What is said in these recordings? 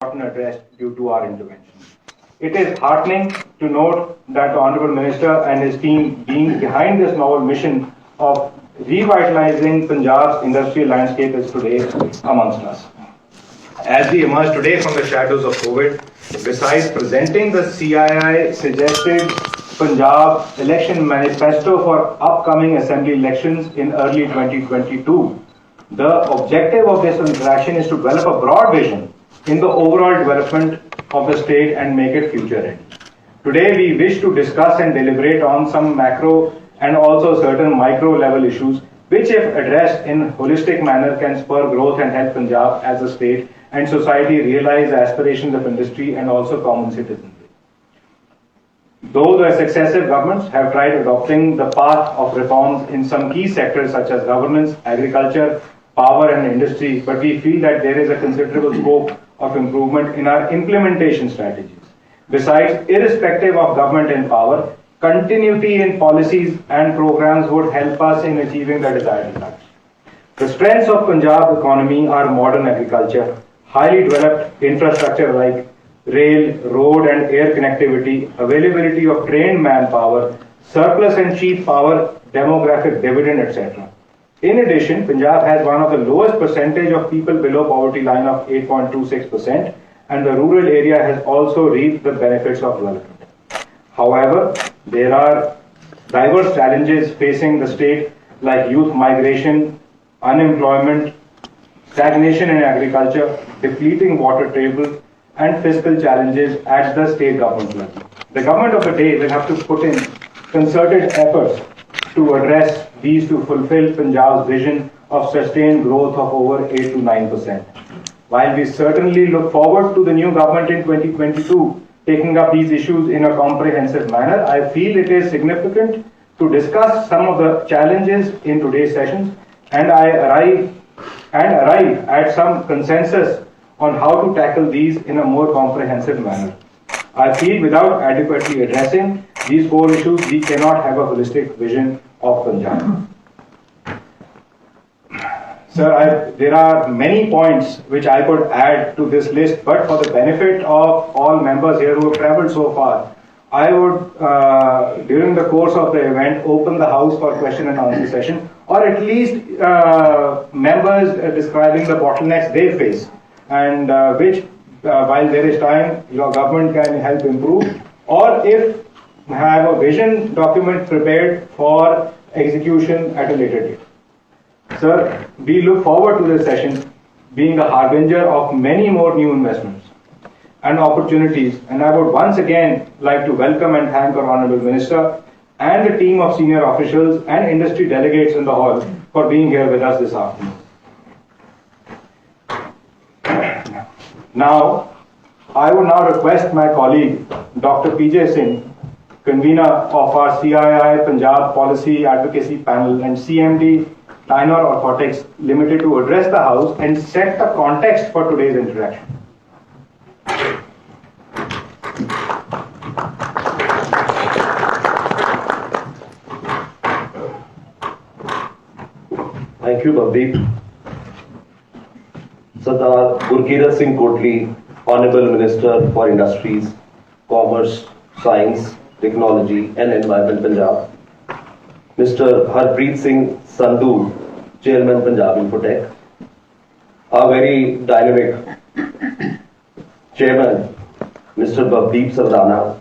important address due to our intervention. It is heartening to note that the Honourable Minister and his team being behind this novel mission of revitalizing Punjab's industrial landscape is today amongst us. As we emerge today from the shadows of COVID, besides presenting the CII suggested Punjab election manifesto for upcoming assembly elections in early 2022, the objective of this interaction is to develop a broad vision in the overall development of the state and make it future ready. Today we wish to discuss and deliberate on some macro and also certain micro level issues which, if addressed in holistic manner, can spur growth and help Punjab as a state and society realize the aspirations of industry and also common citizenry. Though the successive governments have tried adopting the path of reforms in some key sectors such as governance, agriculture, power and industry, but we feel that there is a considerable scope of improvement in our implementation strategies. Besides, irrespective of government in power, continuity in policies and programs would help us in achieving the desired results. The strengths of Punjab economy are modern agriculture, highly developed infrastructure like rail, road and air connectivity, availability of trained manpower, surplus and cheap power, demographic dividend, etc. In addition, Punjab has one of the lowest percentage of people below poverty line of 8.26%, and the rural area has also reaped the benefits of development. However, there are diverse challenges facing the state like youth migration, unemployment, stagnation in agriculture, depleting water table, and fiscal challenges at the state government level. The government of the day will have to put in concerted efforts to address these to fulfill Punjab's vision of sustained growth of over 8 to 9%. While we certainly look forward to the new government in 2022 taking up these issues in a comprehensive manner, I feel it is significant to discuss some of the challenges in today's sessions and arrive at some consensus on how to tackle these in a more comprehensive manner. I feel without adequately addressing these core issues, we cannot have a holistic vision of Punjab. Sir, there are many points which I could add to this list, but for the benefit of all members here who have travelled so far, I would, during the course of the event, open the house for question and answer session, or at least members describing the bottlenecks they face, and which, while there is time, your government can help improve, or if have a vision document prepared for execution at a later date. Sir, we look forward to this session being the harbinger of many more new investments and opportunities, and I would once again like to welcome and thank our Honourable Minister and the team of senior officials and industry delegates in the hall for being here with us this afternoon. Now, I would now request my colleague, Dr. PJ Singh, convener of our CII Punjab Policy Advocacy Panel and CMD Tynor Orthotics Limited, to address the House and set the context for today's interaction. Thank you, Bhavdeep. Sardar Gurkirat Singh Kotli, Honourable Minister for Industries, Commerce, Science, Technology and Environment, Punjab. Mr. Harpreet Singh Sandhu, Chairman, Punjab Infotech. Our very dynamic Chairman, Mr. Bhavdeep Sardana,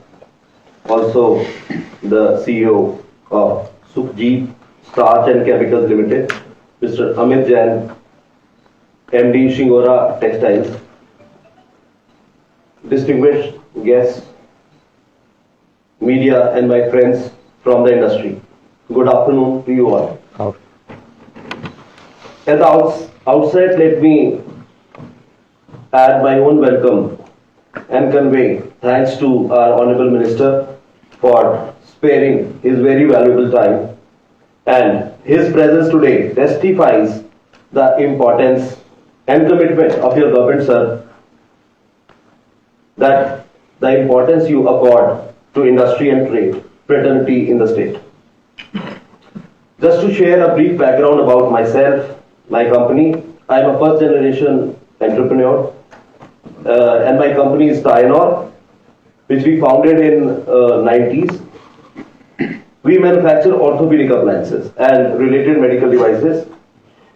also the CEO of Sukhjeet Starch and Chemicals Limited. Mr. Amit Jain, MD Shingora Textiles. Distinguished guests, media and my friends from the industry. Good afternoon to you all. At the outset, let me add my own welcome and convey thanks to our Honourable Minister for sparing his very valuable time, and his presence today testifies the importance and commitment of your government, sir, that the importance you accord to industry and trade, fraternity in the state. Just to share a brief background about myself, my company, I am a first generation entrepreneur and my company is Tynor, which we founded in 90s. We manufacture orthopedic appliances and related medical devices.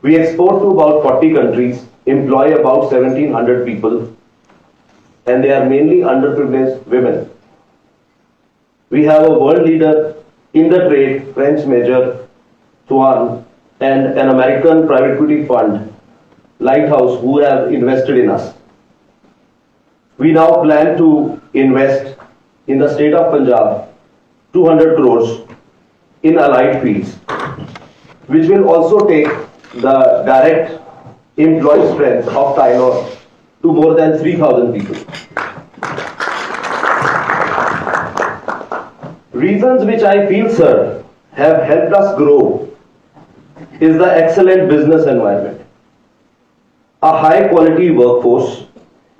We export to about 40 countries, employ about 1,700 people, and they are mainly underprivileged women. We have a world leader in the trade, French major Swan, and an American private equity fund, Lighthouse, who have invested in us. We now plan to invest in the state of Punjab 200 crores in allied fields, which will also take the direct employee strength of Tynor to more than 3,000 people. Reasons which I feel, sir, have helped us grow is the excellent business environment, a high quality workforce,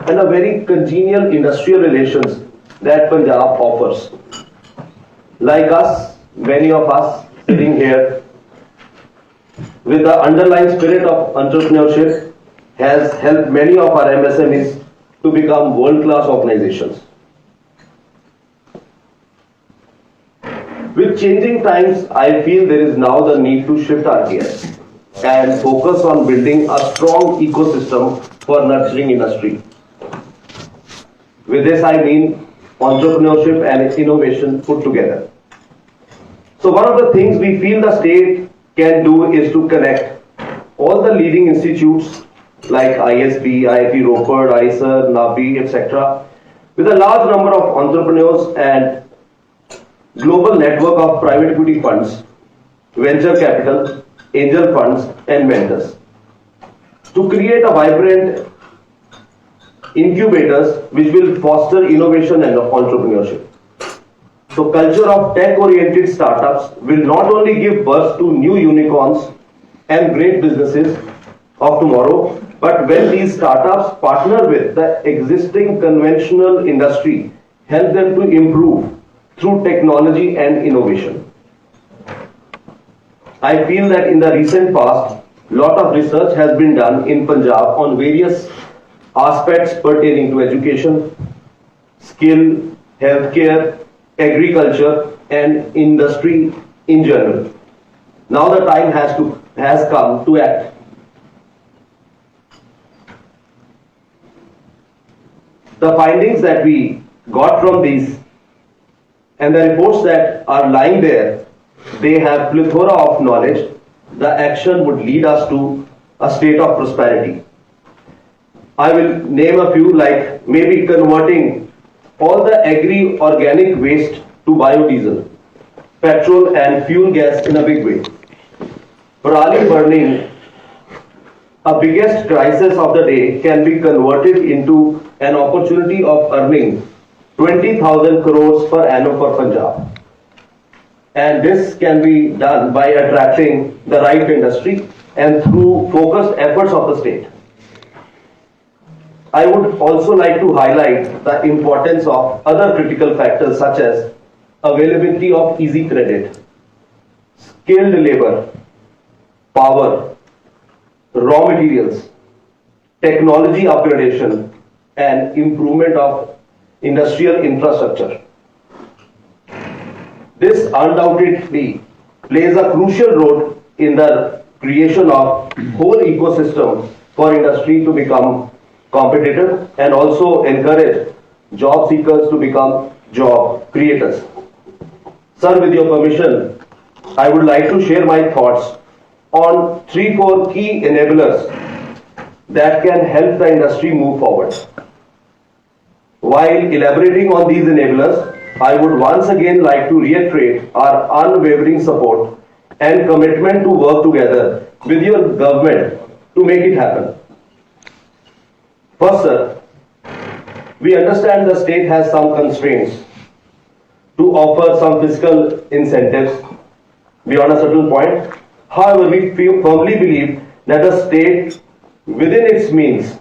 and a very congenial industrial relations that Punjab offers. Like us, many of us sitting here, with the underlying spirit of entrepreneurship, has helped many of our MSMEs to become world-class organizations. With changing times, I feel there is now the need to shift our gears and focus on building a strong ecosystem for nurturing industry. With this, I mean entrepreneurship and innovation put together. So one of the things we feel the state can do is to connect all the leading institutes like ISB, IIT Ropar, IISER, NABI, etc. with a large number of entrepreneurs and global network of private equity funds, venture capital, angel funds and mentors to create a vibrant incubators which will foster innovation and entrepreneurship. So culture of tech-oriented startups will not only give birth to new unicorns and great businesses of tomorrow, but when these startups partner with the existing conventional industry, help them to improve through technology and innovation. I feel that in the recent past, lot of research has been done in Punjab on various aspects pertaining to education, skill, healthcare, agriculture and industry in general. Now the time has come to act. The findings that we got from these and the reports that are lying there, they have plethora of knowledge. The action would lead us to a state of prosperity. I will name a few, like maybe converting all the agri-organic waste to biodiesel, petrol and fuel gas in a big way. Parali burning, a biggest crisis of the day, can be converted into an opportunity of earning 20,000 crores per annum for Punjab. And this can be done by attracting the right industry and through focused efforts of the state. I would also like to highlight the importance of other critical factors such as availability of easy credit, skilled labor, power, raw materials, technology upgradation, and improvement of industrial infrastructure. This undoubtedly plays a crucial role in the creation of whole ecosystem for industry to become competitive and also encourage job seekers to become job creators. Sir, with your permission, I would like to share my thoughts on 3-4 key enablers that can help the industry move forward. While elaborating on these enablers, I would once again like to reiterate our unwavering support and commitment to work together with your government to make it happen. First, sir, we understand the state has some constraints to offer some fiscal incentives beyond a certain point. However, we firmly believe that the state, within its means,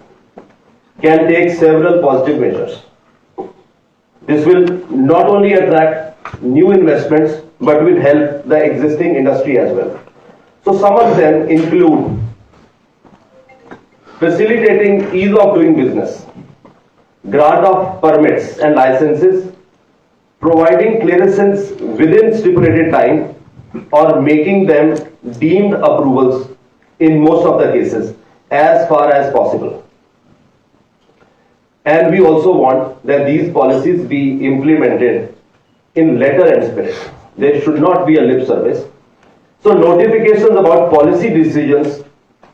can take several positive measures. This will not only attract new investments, but will help the existing industry as well. So some of them include facilitating ease of doing business, grant of permits and licenses, providing clearances within stipulated time, or making them deemed approvals in most of the cases as far as possible. And we also want that these policies be implemented in letter and spirit. There should not be a lip service. So notifications about policy decisions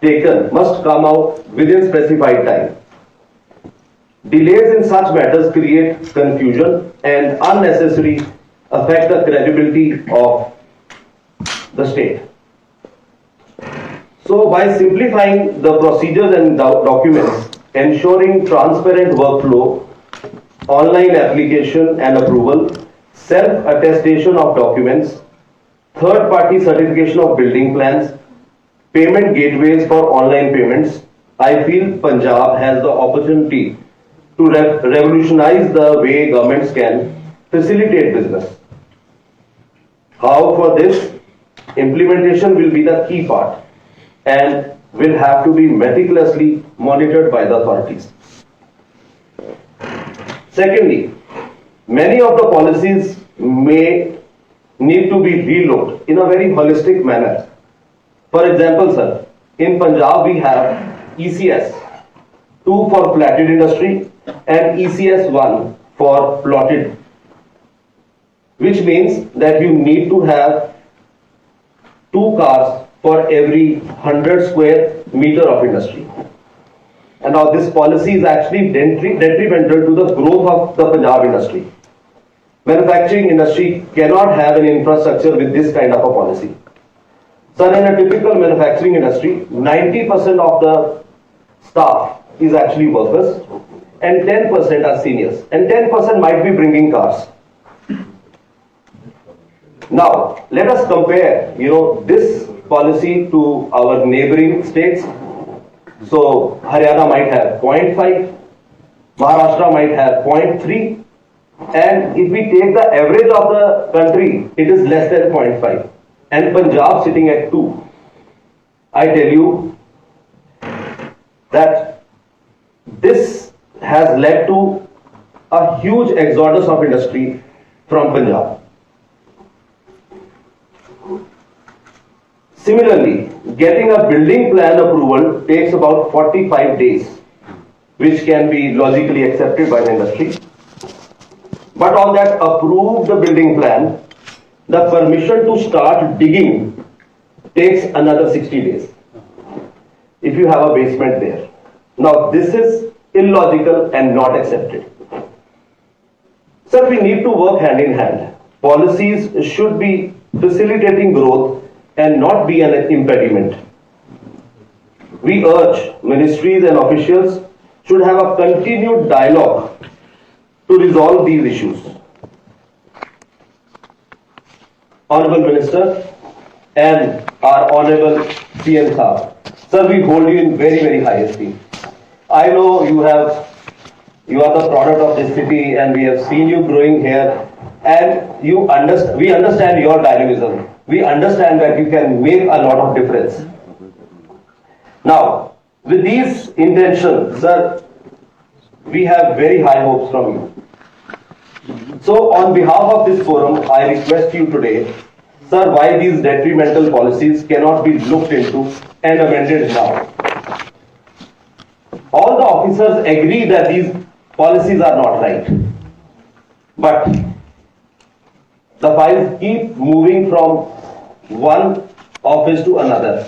taken must come out within specified time. Delays in such matters create confusion and unnecessarily affect the credibility of the state. So by simplifying the procedures and documents, ensuring transparent workflow, online application and approval, self-attestation of documents, third-party certification of building plans, payment gateways for online payments, I feel Punjab has the opportunity to revolutionize the way governments can facilitate business. How for this, implementation will be the key part and will have to be meticulously monitored by the authorities. Secondly, many of the policies may need to be relooked in a very holistic manner. For example, sir, in Punjab we have ECS 2 for platted industry and ECS 1 for plotted, which means that you need to have 2 cars for every 100 square meter of industry. And now this policy is actually detrimental to the growth of the Punjab industry. Manufacturing industry cannot have an infrastructure with this kind of a policy. So in a typical manufacturing industry, 90% of the staff is actually workers and 10% are seniors and 10% might be bringing cars. Now, let us compare, this policy to our neighboring states. So, Haryana might have 0.5, Maharashtra might have 0.3, and if we take the average of the country, it is less than 0.5, and Punjab sitting at 2. I tell you that this has led to a huge exodus of industry from Punjab. Similarly, getting a building plan approval takes about 45 days, which can be logically accepted by the industry. But on that approved building plan, the permission to start digging takes another 60 days if you have a basement there. Now, this is illogical and not accepted. Sir, we need to work hand in hand. Policies should be facilitating growth and not be an impediment. We urge ministries and officials should have a continued dialogue to resolve these issues. Honorable Minister and our Honorable CM Saab, sir, we hold you in very, very high esteem. I know you are the product of this city and we have seen you growing here, and we understand your dynamism. We understand that you can make a lot of difference. Now, with these intentions, sir, we have very high hopes from you. So, on behalf of this forum, I request you today, sir, why these detrimental policies cannot be looked into and amended now. All the officers agree that these policies are not right. But the files keep moving from one office to another.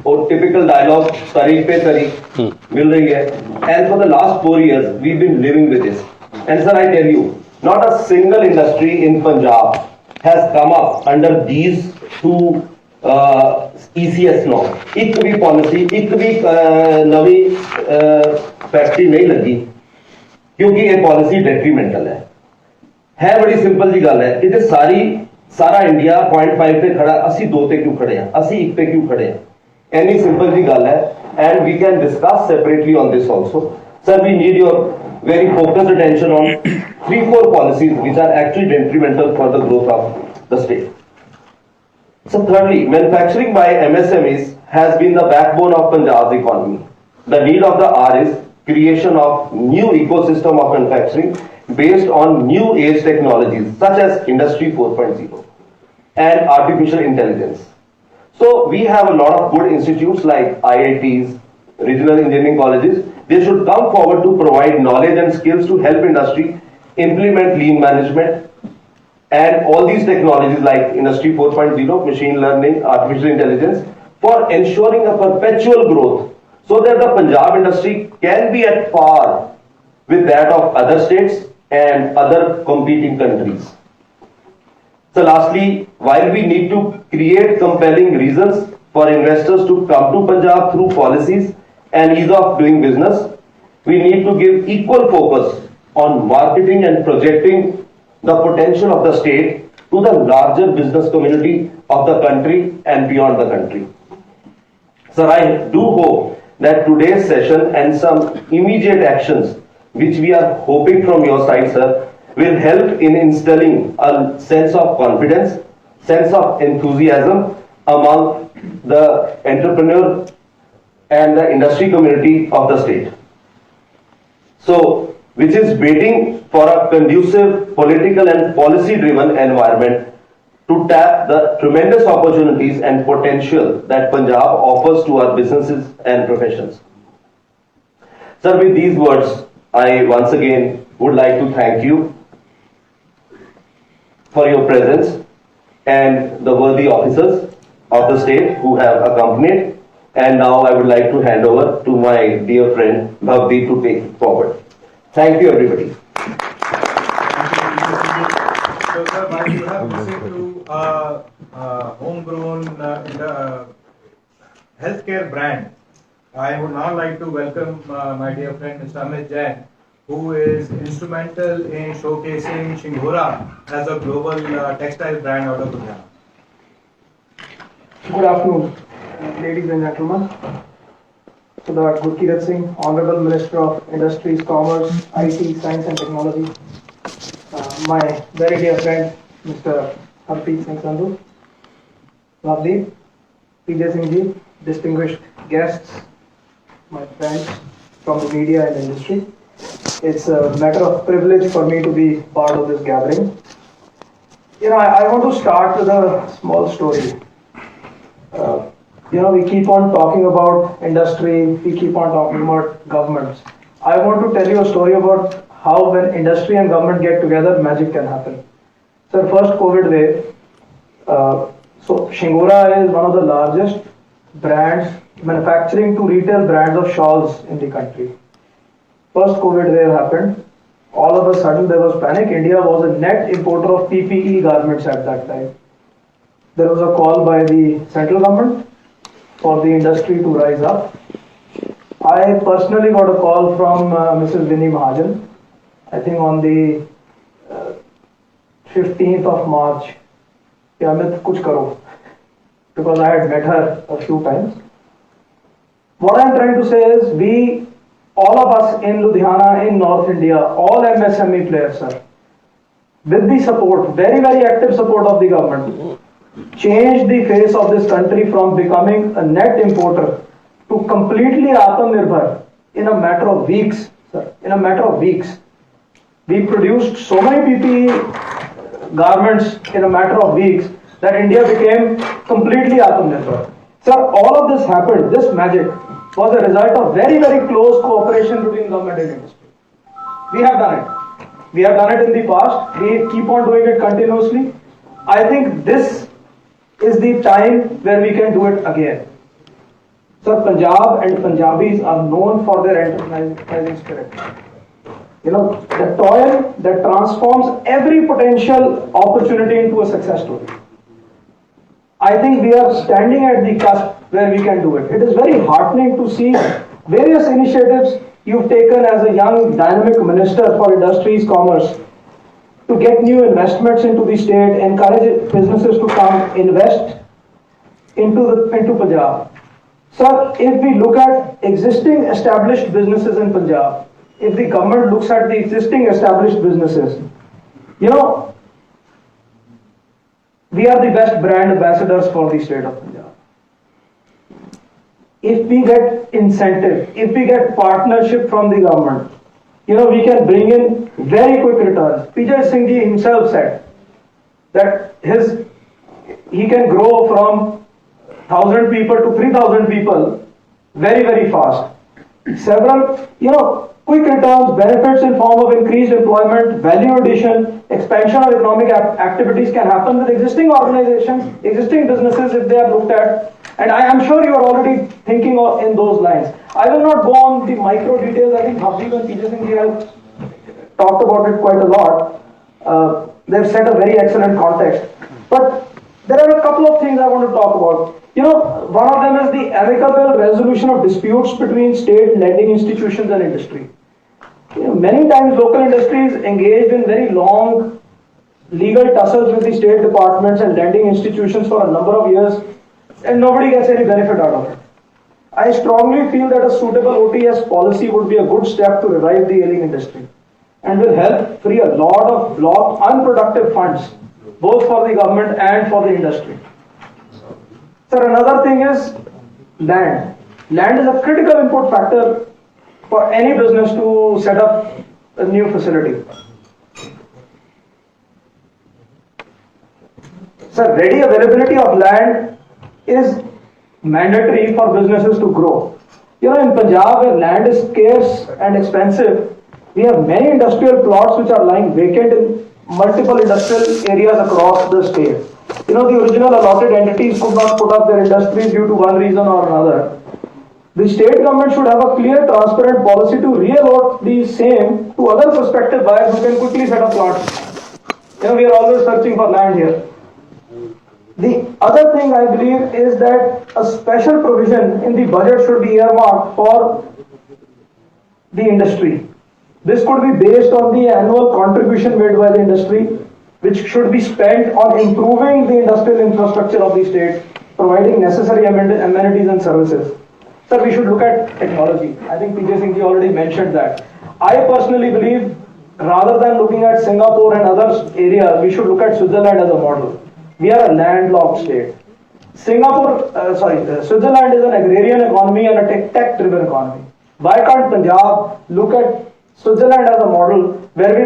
और typical dialogue तारीख पे तारीख मिल रही है, and for the last 4 years we've been living with this. And sir, I tell you, not a single industry in Punjab has come up under these two ECS norms. एक भी policy, एक भी नवी factory नहीं लगी क्योंकि ये policy detrimental है बड़ी सिंपल जी गल है कि जे सारा इंडिया 0.5 पे खड़ा, ਅਸੀਂ 2 ਤੇ क्यों खड़े हैं, ਅਸੀਂ 1 पे क्यों खड़े हैं, any simple जी गल है, and we can discuss separately on this also. Sir, we need your very focused attention on 3-4 policies which are actually detrimental for the growth of the state. So thirdly, manufacturing by MSMEs has been the backbone of Punjab's economy. The need of the hour is creation of new ecosystem of manufacturing based on new age technologies such as Industry 4.0 and artificial intelligence. So we have a lot of good institutes like IITs, regional engineering colleges. They should come forward to provide knowledge and skills to help industry implement lean management and all these technologies like Industry 4.0, machine learning, artificial intelligence for ensuring a perpetual growth so that the Punjab industry can be at par with that of other states and other competing countries. So lastly, while we need to create compelling reasons for investors to come to Punjab through policies and ease of doing business, we need to give equal focus on marketing and projecting the potential of the state to the larger business community of the country and beyond the country. Sir, I do hope that today's session and some immediate actions which we are hoping from your side, sir, will help in instilling a sense of confidence, sense of enthusiasm among the entrepreneur and the industry community of the state. So, which is waiting for a conducive political and policy-driven environment to tap the tremendous opportunities and potential that Punjab offers to our businesses and professions. Sir, with these words, I once again would like to thank you for your presence and the worthy officers of the state who have accompanied. And now I would like to hand over to my dear friend Bhavdeep to take it forward. Thank you, everybody. So, sir, while you have listened to homegrown healthcare brand, I would now like to welcome my dear friend Mr. Amit Jain, who is instrumental in showcasing Shingora as a global textile brand out of Ludhiana. Good afternoon, ladies and gentlemen. Sardar Gurkirat Singh, Honorable Minister of Industries, Commerce, IT, Science and Technology. My very dear friend, Mr. Harpreet Singh Sandhu. Navdeep, PJ Singh Ji, distinguished guests, my friends from the media and industry. It's a matter of privilege for me to be part of this gathering. I want to start with a small story. We keep on talking about industry, we keep on talking about governments. I want to tell you a story about how when industry and government get together, magic can happen. So first COVID wave, so Shingora is one of the largest brands, manufacturing to retail brands of shawls in the country. First COVID wave happened, all of a sudden there was panic. India was a net importer of PPE garments at that time. There was a call by the central government for the industry to rise up. I personally got a call from Mrs. Vinny Mahajan, I think on the 15th of March, Amit kuch karo, because I had met her a few times. What I am trying to say is all of us in Ludhiana, in North India, all MSME players, sir, with the support, very, very active support of the government, changed the face of this country from becoming a net importer to completely Atmanirbhar in a matter of weeks, sir, in a matter of weeks. We produced so many PPE garments in a matter of weeks that India became completely Atmanirbhar. Sir, all of this happened, this magic was a result of very, very close cooperation between government and industry. We have done it. We have done it in the past. We keep on doing it continuously. I think this is the time where we can do it again. Sir, Punjab and Punjabis are known for their enterprising spirit. The toil that transforms every potential opportunity into a success story. I think we are standing at the cusp where we can do it. It is very heartening to see various initiatives you've taken as a young dynamic minister for industries, commerce, to get new investments into the state, encourage businesses to come invest into Punjab. Sir, if we look at existing established businesses in Punjab, if the government looks at the existing established businesses, we are the best brand ambassadors for the state of Punjab. if we get incentive, if we get partnership from the government, we can bring in very quick returns. Vijay Singh ji himself said that he can grow from 1,000 people to 3,000 people very, very fast. Several, quick returns, benefits in form of increased employment, value addition, expansion of economic activities can happen with existing organizations, existing businesses if they are looked at. And I am sure you are already thinking in those lines. I will not go on the micro details. I think Habib and Vijay Singh ji have talked about it quite a lot. They've set a very excellent context. But there are a couple of things I want to talk about. One of them is the amicable resolution of disputes between state lending institutions and industry. Many times local industries engaged in very long legal tussles with the state departments and lending institutions for a number of years, and nobody gets any benefit out of it. I strongly feel that a suitable OTS policy would be a good step to revive the ailing industry and will help free a lot of blocked unproductive funds, both for the government and for the industry. Sir, another thing is land. Land is a critical input factor for any business to set up a new facility. Sir, ready availability of land is mandatory for businesses to grow. In Punjab, where land is scarce and expensive, we have many industrial plots which are lying vacant in multiple industrial areas across the state. The original allotted entities could not put up their industries due to one reason or another. The state government should have a clear, transparent policy to reallot the same to other prospective buyers who can quickly set up plots. We are always searching for land here. The other thing I believe is that a special provision in the budget should be earmarked for the industry. This could be based on the annual contribution made by the industry, which should be spent on improving the industrial infrastructure of the state, providing necessary amenities and services. Sir, we should look at technology. I think Vijay Singh ji already mentioned that. I personally believe rather than looking at Singapore and other areas, we should look at Switzerland as a model. We are a landlocked state. Switzerland is an agrarian economy and a tech-driven economy. Why can't Punjab look at Switzerland as a model where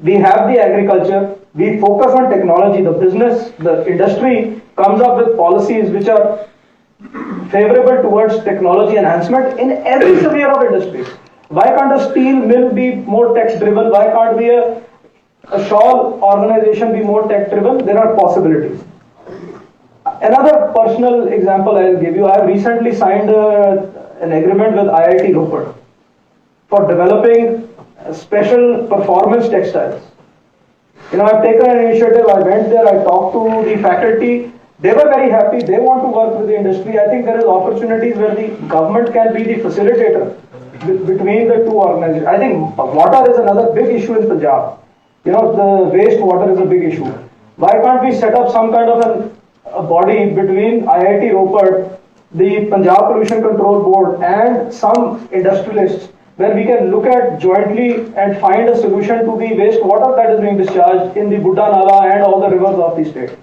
we have the agriculture, we focus on technology, the business, the industry comes up with policies which are favorable towards technology enhancement in every sphere of industry. Why can't a steel mill be more tech-driven? Why can't a shawl organization be more tech-driven? There are possibilities. Another personal example I will give you. I have recently signed an agreement with IIT Ropar for developing special performance textiles. I've taken an initiative. I went there. I talked to the faculty. They were very happy. They want to work with the industry. I think there is opportunities where the government can be the facilitator between the two organizations. I think water is another big issue in Punjab. The waste water is a big issue. Why can't we set up some kind of a body between IIT Ropar, the Punjab Pollution Control Board, and some industrialists where we can look at jointly and find a solution to the waste water that is being discharged in the Buddha Nala and all the rivers of the state.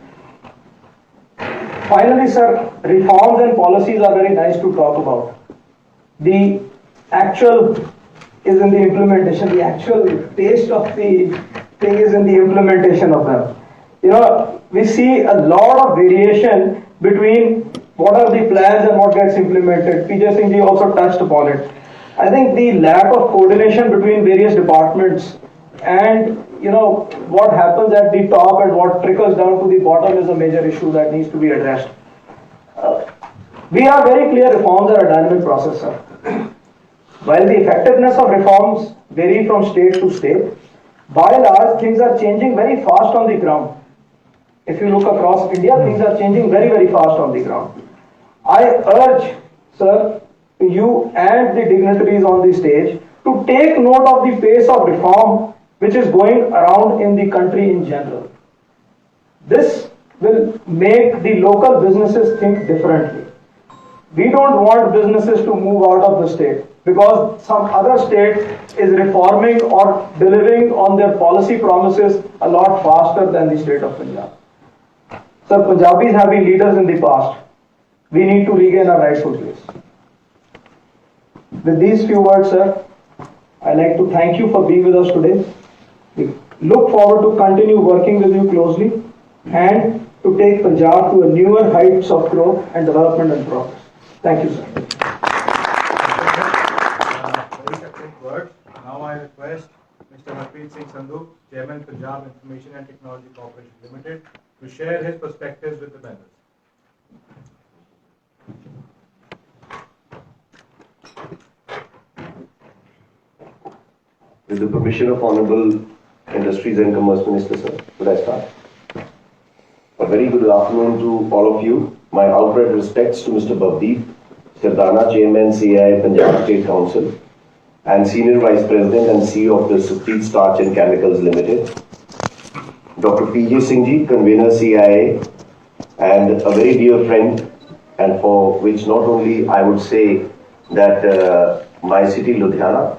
Finally, sir, reforms and policies are very nice to talk about. The actual is in the implementation. The actual taste of the thing is in the implementation of them. We see a lot of variation between what are the plans and what gets implemented. Vijay Singh ji also touched upon it. I think the lack of coordination between various departments and what happens at the top and what trickles down to the bottom is a major issue that needs to be addressed. We have very clear reforms are a dynamic process, sir. While the effectiveness of reforms vary from state to state, by and large things are changing very fast on the ground. If you look across India, things are changing very, very fast on the ground. I urge, sir, you and the dignitaries on the stage to take note of the pace of reform which is going around in the country in general. This will make the local businesses think differently. We don't want businesses to move out of the state because some other state is reforming or delivering on their policy promises a lot faster than the state of Punjab. Sir, Punjabis have been leaders in the past. We need to regain our rightful place. With these few words, sir, I'd like to thank you for being with us today. We look forward to continue working with you closely and to take Punjab to a newer heights of growth and development and progress. Thank you, sir. Very succinct words. Now I request Mr. Harpreet Singh Sandhu, Chairman, Punjab Information and Technology Corporation Limited, to share his perspectives with the members. With the permission of Honorable Industries and Commerce Minister, sir, would I start? A very good afternoon to all of you. My outright respects to Mr. Bhavdeep Sirdana, Chairman, CAI Punjab State Council, and Senior Vice President and CEO of the Sukhpreet Starch and Chemicals Limited. Dr. P.J. Singh Ji, Convener CIA, and a very dear friend, and for which not only I would say that my city Ludhiana,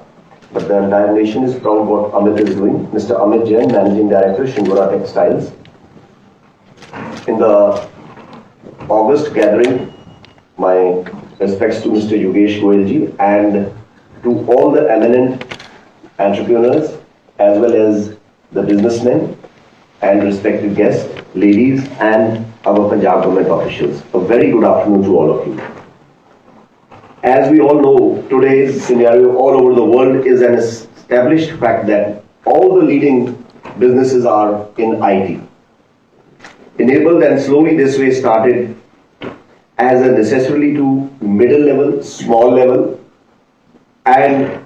but the entire nation is proud what Amit is doing. Mr. Amit Jain, Managing Director, Shingora Textiles. In the August gathering, my respects to Mr. Yogesh Goyal Ji and to all the eminent entrepreneurs as well as the businessmen and respected guests, ladies and our Punjab government officials. A very good afternoon to all of you. As we all know, today's scenario all over the world is an established fact that all the leading businesses are in IT. Enabled and slowly this way started as a necessity to middle level, small level, and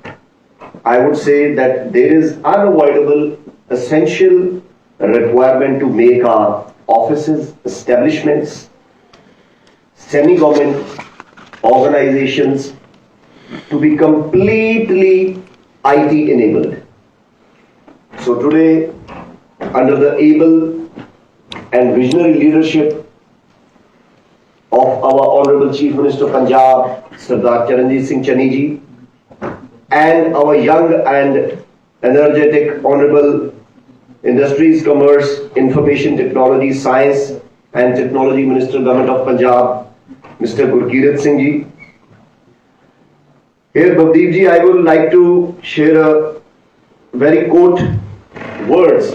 I would say that there is unavoidable essential requirement to make our offices, establishments, semi-government organizations to be completely IT enabled. So today, under the able and visionary leadership of our Honorable Chief Minister of Punjab, Sardar Charanjit Singh Channi Ji, and our young and energetic Honorable Industries, Commerce, Information Technology, Science and Technology Minister, Government of Punjab, Mr. Gurkirat Singh Ji. Here, Bhavdeep Ji, I would like to share a very quote words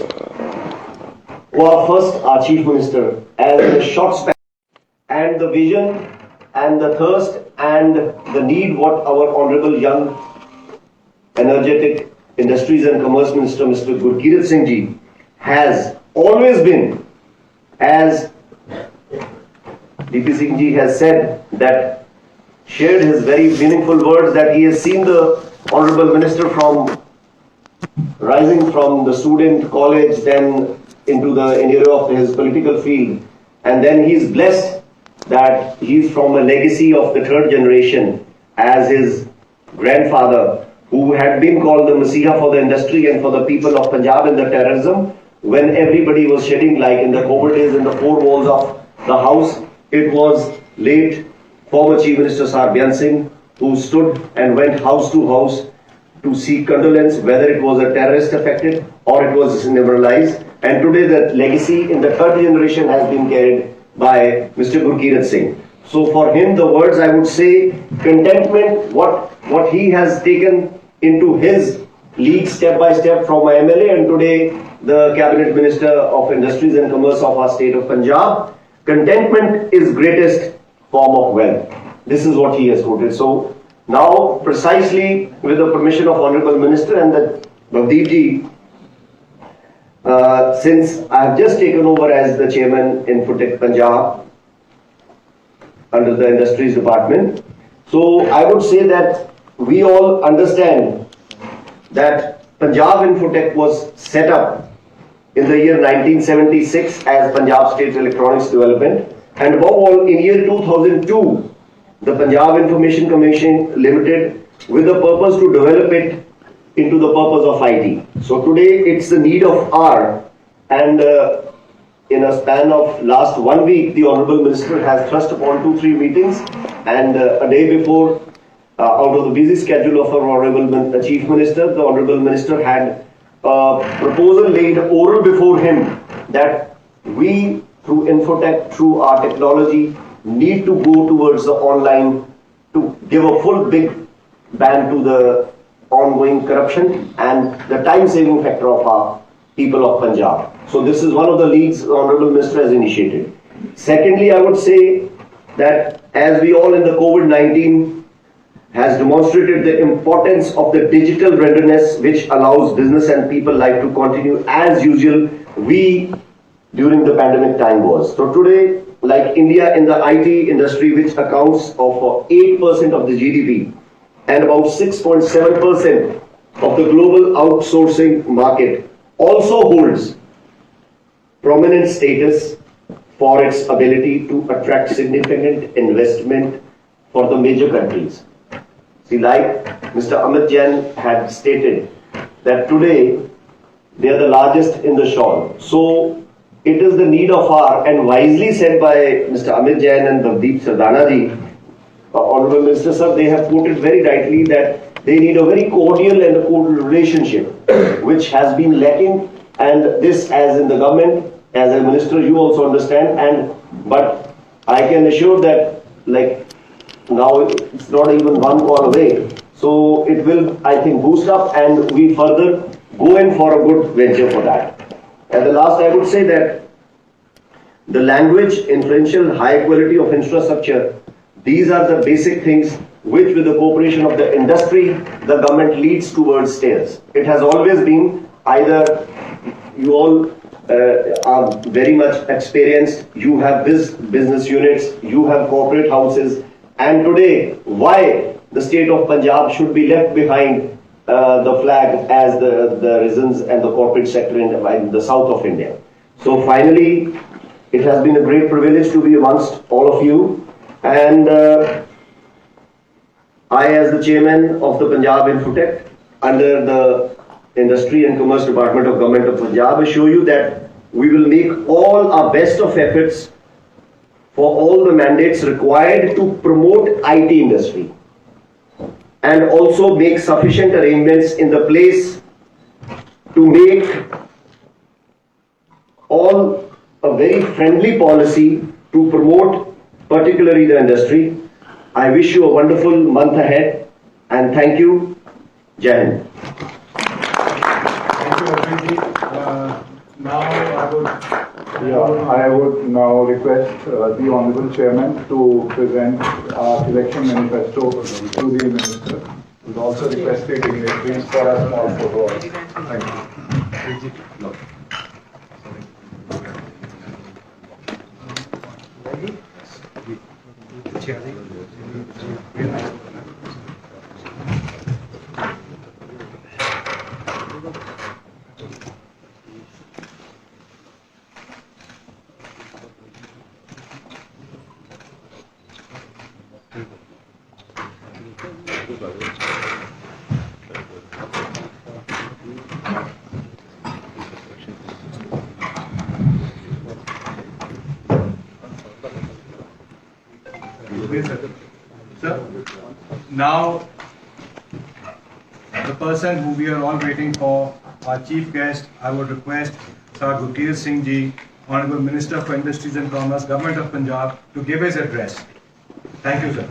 for first our Chief Minister as a short span and the vision and the thirst and the need what our Honorable young energetic Industries and Commerce Minister, Mr. Gurkirat Singh Ji, has always been, as DP Singh Ji has said, that shared his very meaningful words that he has seen the Honorable Minister from rising from the student college, then into the area of his political field, and then he is blessed that he is from a legacy of the third generation as his grandfather, who had been called the Messiah for the industry and for the people of Punjab in the terrorism, when everybody was shedding like in the COVID days in the four walls of the house. It was late former Chief Minister Sar Byan Singh who stood and went house to house to seek condolence, whether it was a terrorist affected or it was neuralized. And today that legacy in the third generation has been carried by Mr. Gurkirat Singh. So for him, the words I would say, contentment, what he has taken into his league step by step from my MLA and today the Cabinet Minister of Industries and Commerce of our state of Punjab. Contentment is greatest form of wealth. This is what he has quoted. So now, precisely with the permission of Honorable Minister and the Bhavdeep Ji, since I have just taken over as the Chairman Infotech Punjab under the Industries Department, so I would say that we all understand that Punjab Infotech was set up in the year 1976 as Punjab State Electronics Development, and above all in year 2002 the Punjab Information Commission Limited with the purpose to develop it into the purpose of IT. So today it's the need of hour, and in a span of last 1 week the Honorable Minister has thrust upon 2-3 meetings, and a day before out of the busy schedule of our Honorable Chief Minister, the Honorable Minister had a proposal laid oral before him that we through Infotech, through our technology, need to go towards the online to give a full big ban to the ongoing corruption and the time-saving factor of our people of Punjab. So this is one of the leagues the Honorable Minister has initiated. Secondly, I would say that as we all in the COVID-19 has demonstrated the importance of the digital readiness which allows business and people life to continue as usual, we during the pandemic time was. So today, like India in the IT industry, which accounts for 8% of the GDP and about 6.7% of the global outsourcing market, also holds prominent status for its ability to attract significant investment for the major countries. See, like Mr. Amit Jain had stated, that today they are the largest in the shawl. So it is the need of our, and wisely said by Mr. Amit Jain and Navdeep Sardana ji, Honorable Minister Sir, they have put it very rightly that they need a very cordial and a cordial relationship, which has been lacking, and this as in the government, as a minister, you also understand, but I can assure that like now it's not even one call away. So it will, I think, boost up and we further go in for a good venture for that. At the last, I would say that the language, inferential, high quality of infrastructure, these are the basic things which with the cooperation of the industry, the government leads towards stairs. It has always been either you all are very much experienced, you have this business units, you have corporate houses, and today why the state of Punjab should be left behind the flag as the reasons and the corporate sector in the south of India. So finally, it has been a great privilege to be amongst all of you, and I as the chairman of the Punjab Infotech under the Industry and Commerce Department of Government of Punjab assure you that we will make all our best of efforts for all the mandates required to promote IT industry and also make sufficient arrangements in the place to make all a very friendly policy to promote particularly the industry. I wish you a wonderful month ahead and thank you. Jai Hind. Thank you, Arjun. Now I would now request the Honorable Chairman to present our election manifesto to the Minister. We'd also request the dignitaries for a small photo op. Thank you. Sir, now the person who we are all waiting for, our chief guest, I would request Sir Gurkeer Singh Ji, Honorable Minister for Industries and Commerce, Government of Punjab, to give his address. Thank you, sir.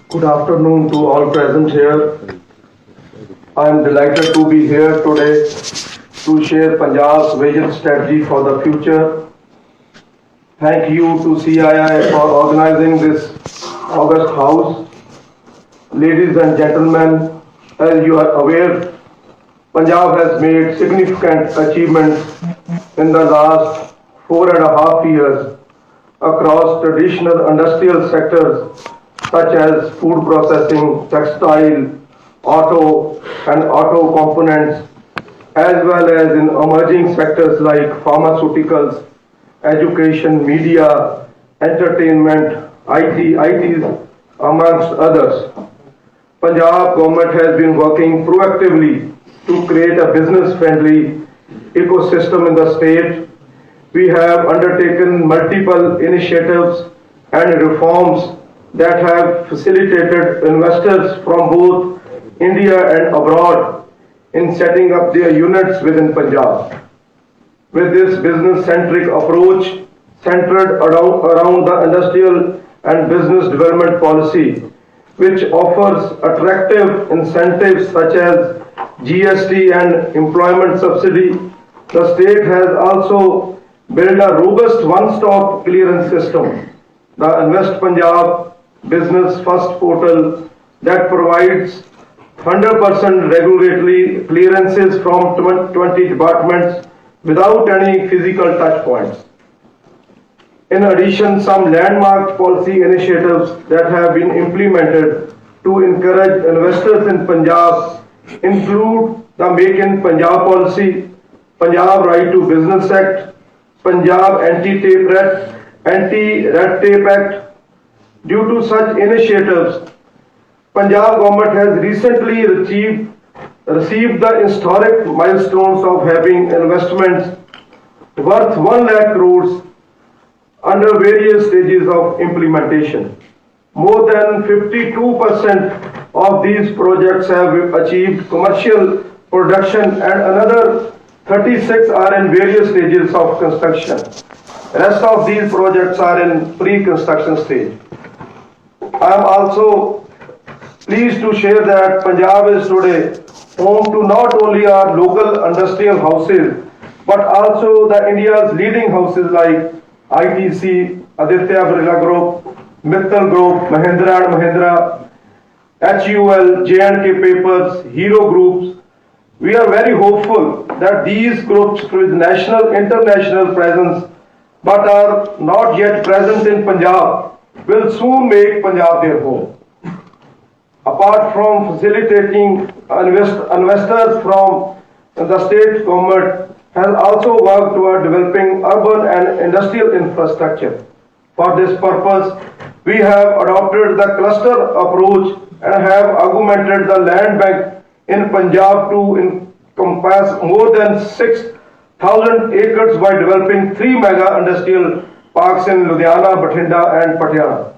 Good afternoon to all present here. I am delighted to be here today to share Punjab's vision strategy for the future. Thank you to CII for organizing this August House. Ladies and gentlemen, as you are aware, Punjab has made significant achievements in the last 4.5 years across traditional industrial sectors such as food processing, textile, auto and auto components, as well as in emerging sectors like pharmaceuticals, education, media, entertainment, ITs, amongst others. Punjab government has been working proactively to create a business-friendly ecosystem in the state. We have undertaken multiple initiatives and reforms that have facilitated investors from both India and abroad in setting up their units within Punjab. With this business-centric approach centered around the industrial and business development policy, which offers attractive incentives such as GST and employment subsidy, the state has also built a robust one-stop clearance system, the Invest Punjab Business First portal that provides 100% regulatory clearances from 20 departments without any physical touch points. In addition, some landmark policy initiatives that have been implemented to encourage investors in Punjab include the Make in Punjab policy, Punjab Right to Business Act, Punjab Anti-Red Tape Act. Due to such initiatives, Punjab government has recently received the historic milestones of having investments worth 1 lakh crores under various stages of implementation. More than 52% of these projects have achieved commercial production and another 36 are in various stages of construction. Rest of these projects are in pre-construction stage. I am also pleased to share that Punjab is today home to not only our local industrial houses, but also the India's leading houses like ITC, Aditya Birla Group, Mittal Group, Mahindra and Mahindra, HUL, J&K Papers, Hero Groups. We are very hopeful that these groups with national, international presence but are not yet present in Punjab will soon make Punjab their home. Apart from facilitating investors from the state government has also worked toward developing urban and industrial infrastructure. For this purpose, we have adopted the cluster approach and have augmented the land bank in Punjab to encompass more than 6,000 acres by developing 3 mega industrial parks in Ludhiana, Bathinda and Patiala.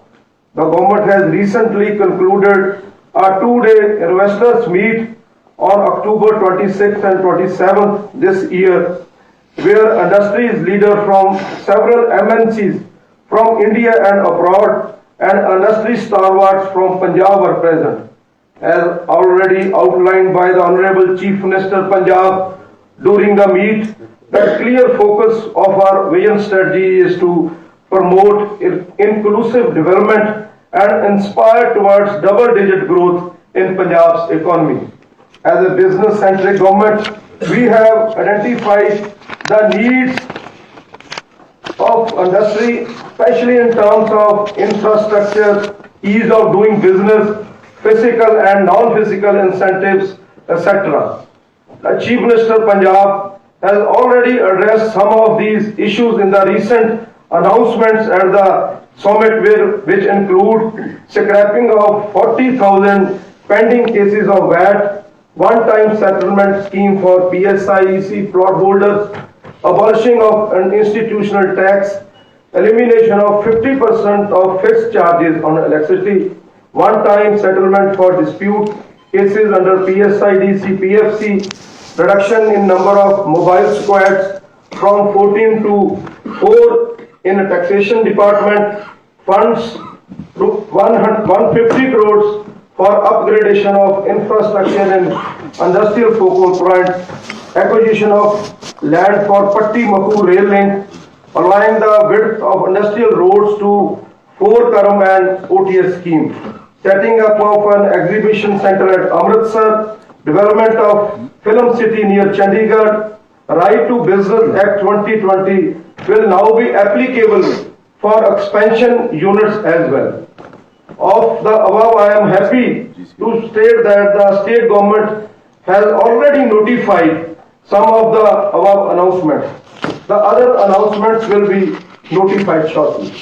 The government has recently concluded a 2-day investors meet on October 26th and 27th this year, where industries leaders from several MNCs from India and abroad and industry stalwarts from Punjab were present. As already outlined by the Honorable Chief Minister Punjab during the meet, the clear focus of our vision strategy is to promote inclusive development and inspire towards double-digit growth in Punjab's economy. As a business-centric government, we have identified the needs of industry, especially in terms of infrastructure, ease of doing business, physical and non-physical incentives, etc. The Chief Minister Punjab has already addressed some of these issues in the recent announcements at the summit, which include scrapping of 40,000 pending cases of VAT, one-time settlement scheme for PSIEC plot holders, abolishing of an institutional tax, elimination of 50% of fixed charges on electricity, one-time settlement for dispute cases under PSIDC, PFC, reduction in number of mobile squads from 14 to 4 in a taxation department, funds 150 crores for upgradation of infrastructure in industrial focal point, acquisition of land for Patti Maku rail link, allowing the width of industrial roads to 4 Karam and OTS scheme, setting up of an exhibition center at Amritsar, development of Film City near Chandigarh, Right to Business Act 2020 will now be applicable for expansion units as well. Of the above, I am happy to state that the state government has already notified some of the above announcements. The other announcements will be notified shortly.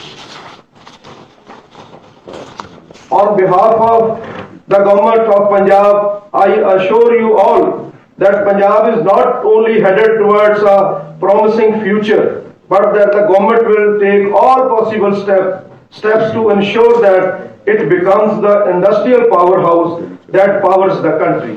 On behalf of the government of Punjab, I assure you all that Punjab is not only headed towards a promising future, but that the government will take all possible steps to ensure that it becomes the industrial powerhouse that powers the country.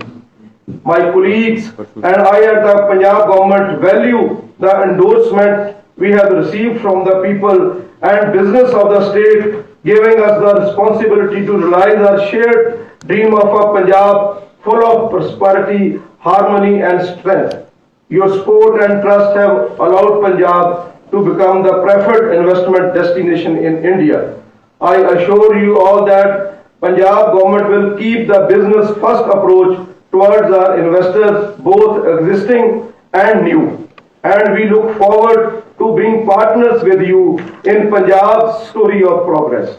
My colleagues and I at the Punjab government value the endorsement we have received from the people and business of the state, giving us the responsibility to realize our shared dream of a Punjab full of prosperity, harmony and strength. Your support and trust have allowed Punjab to become the preferred investment destination in India. I assure you all that Punjab government will keep the business first approach towards our investors, both existing and new. And we look forward to being partners with you in Punjab's story of progress.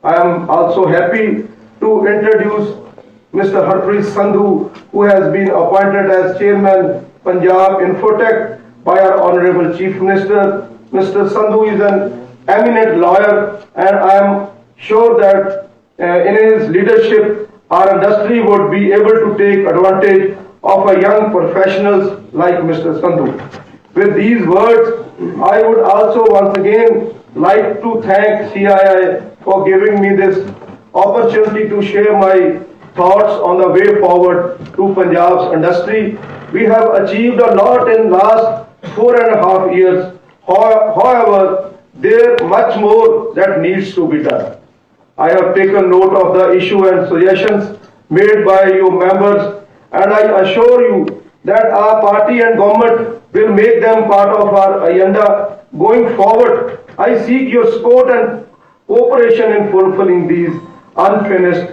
I am also happy to introduce Mr. Harpreet Sandhu, who has been appointed as Chairman Punjab Infotech by our Honorable Chief Minister. Mr. Sandhu is an eminent lawyer, and I am sure that in his leadership, our industry would be able to take advantage of a young professionals like Mr. Sandhu. With these words, I would also once again like to thank CII for giving me this opportunity to share my thoughts on the way forward to Punjab's industry. We have achieved a lot in last 4.5 years. However, there much more that needs to be done. I have taken note of the issue and suggestions made by your members, and I assure you that our party and government will make them part of our agenda going forward. I seek your support and cooperation in fulfilling these unfinished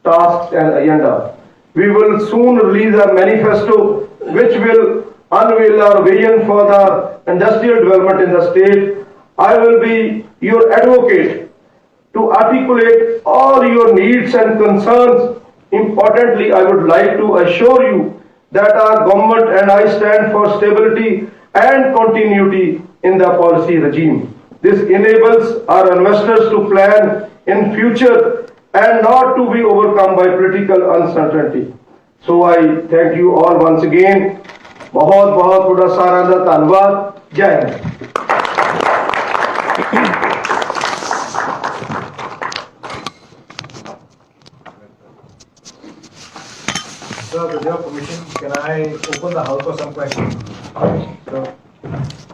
tasks and agenda. We will soon release a manifesto which will unveil our vision for the industrial development in the state. I will be your advocate to articulate all your needs and concerns. Importantly, I would like to assure you that our government and I stand for stability and continuity in the policy regime. This enables our investors to plan in future and not to be overcome by political uncertainty. So I thank you all once again. बहुत बहुत बड़ा सारा दा धन्यवाद. जय Hind. So, with your permission, can I open the house for some questions? So,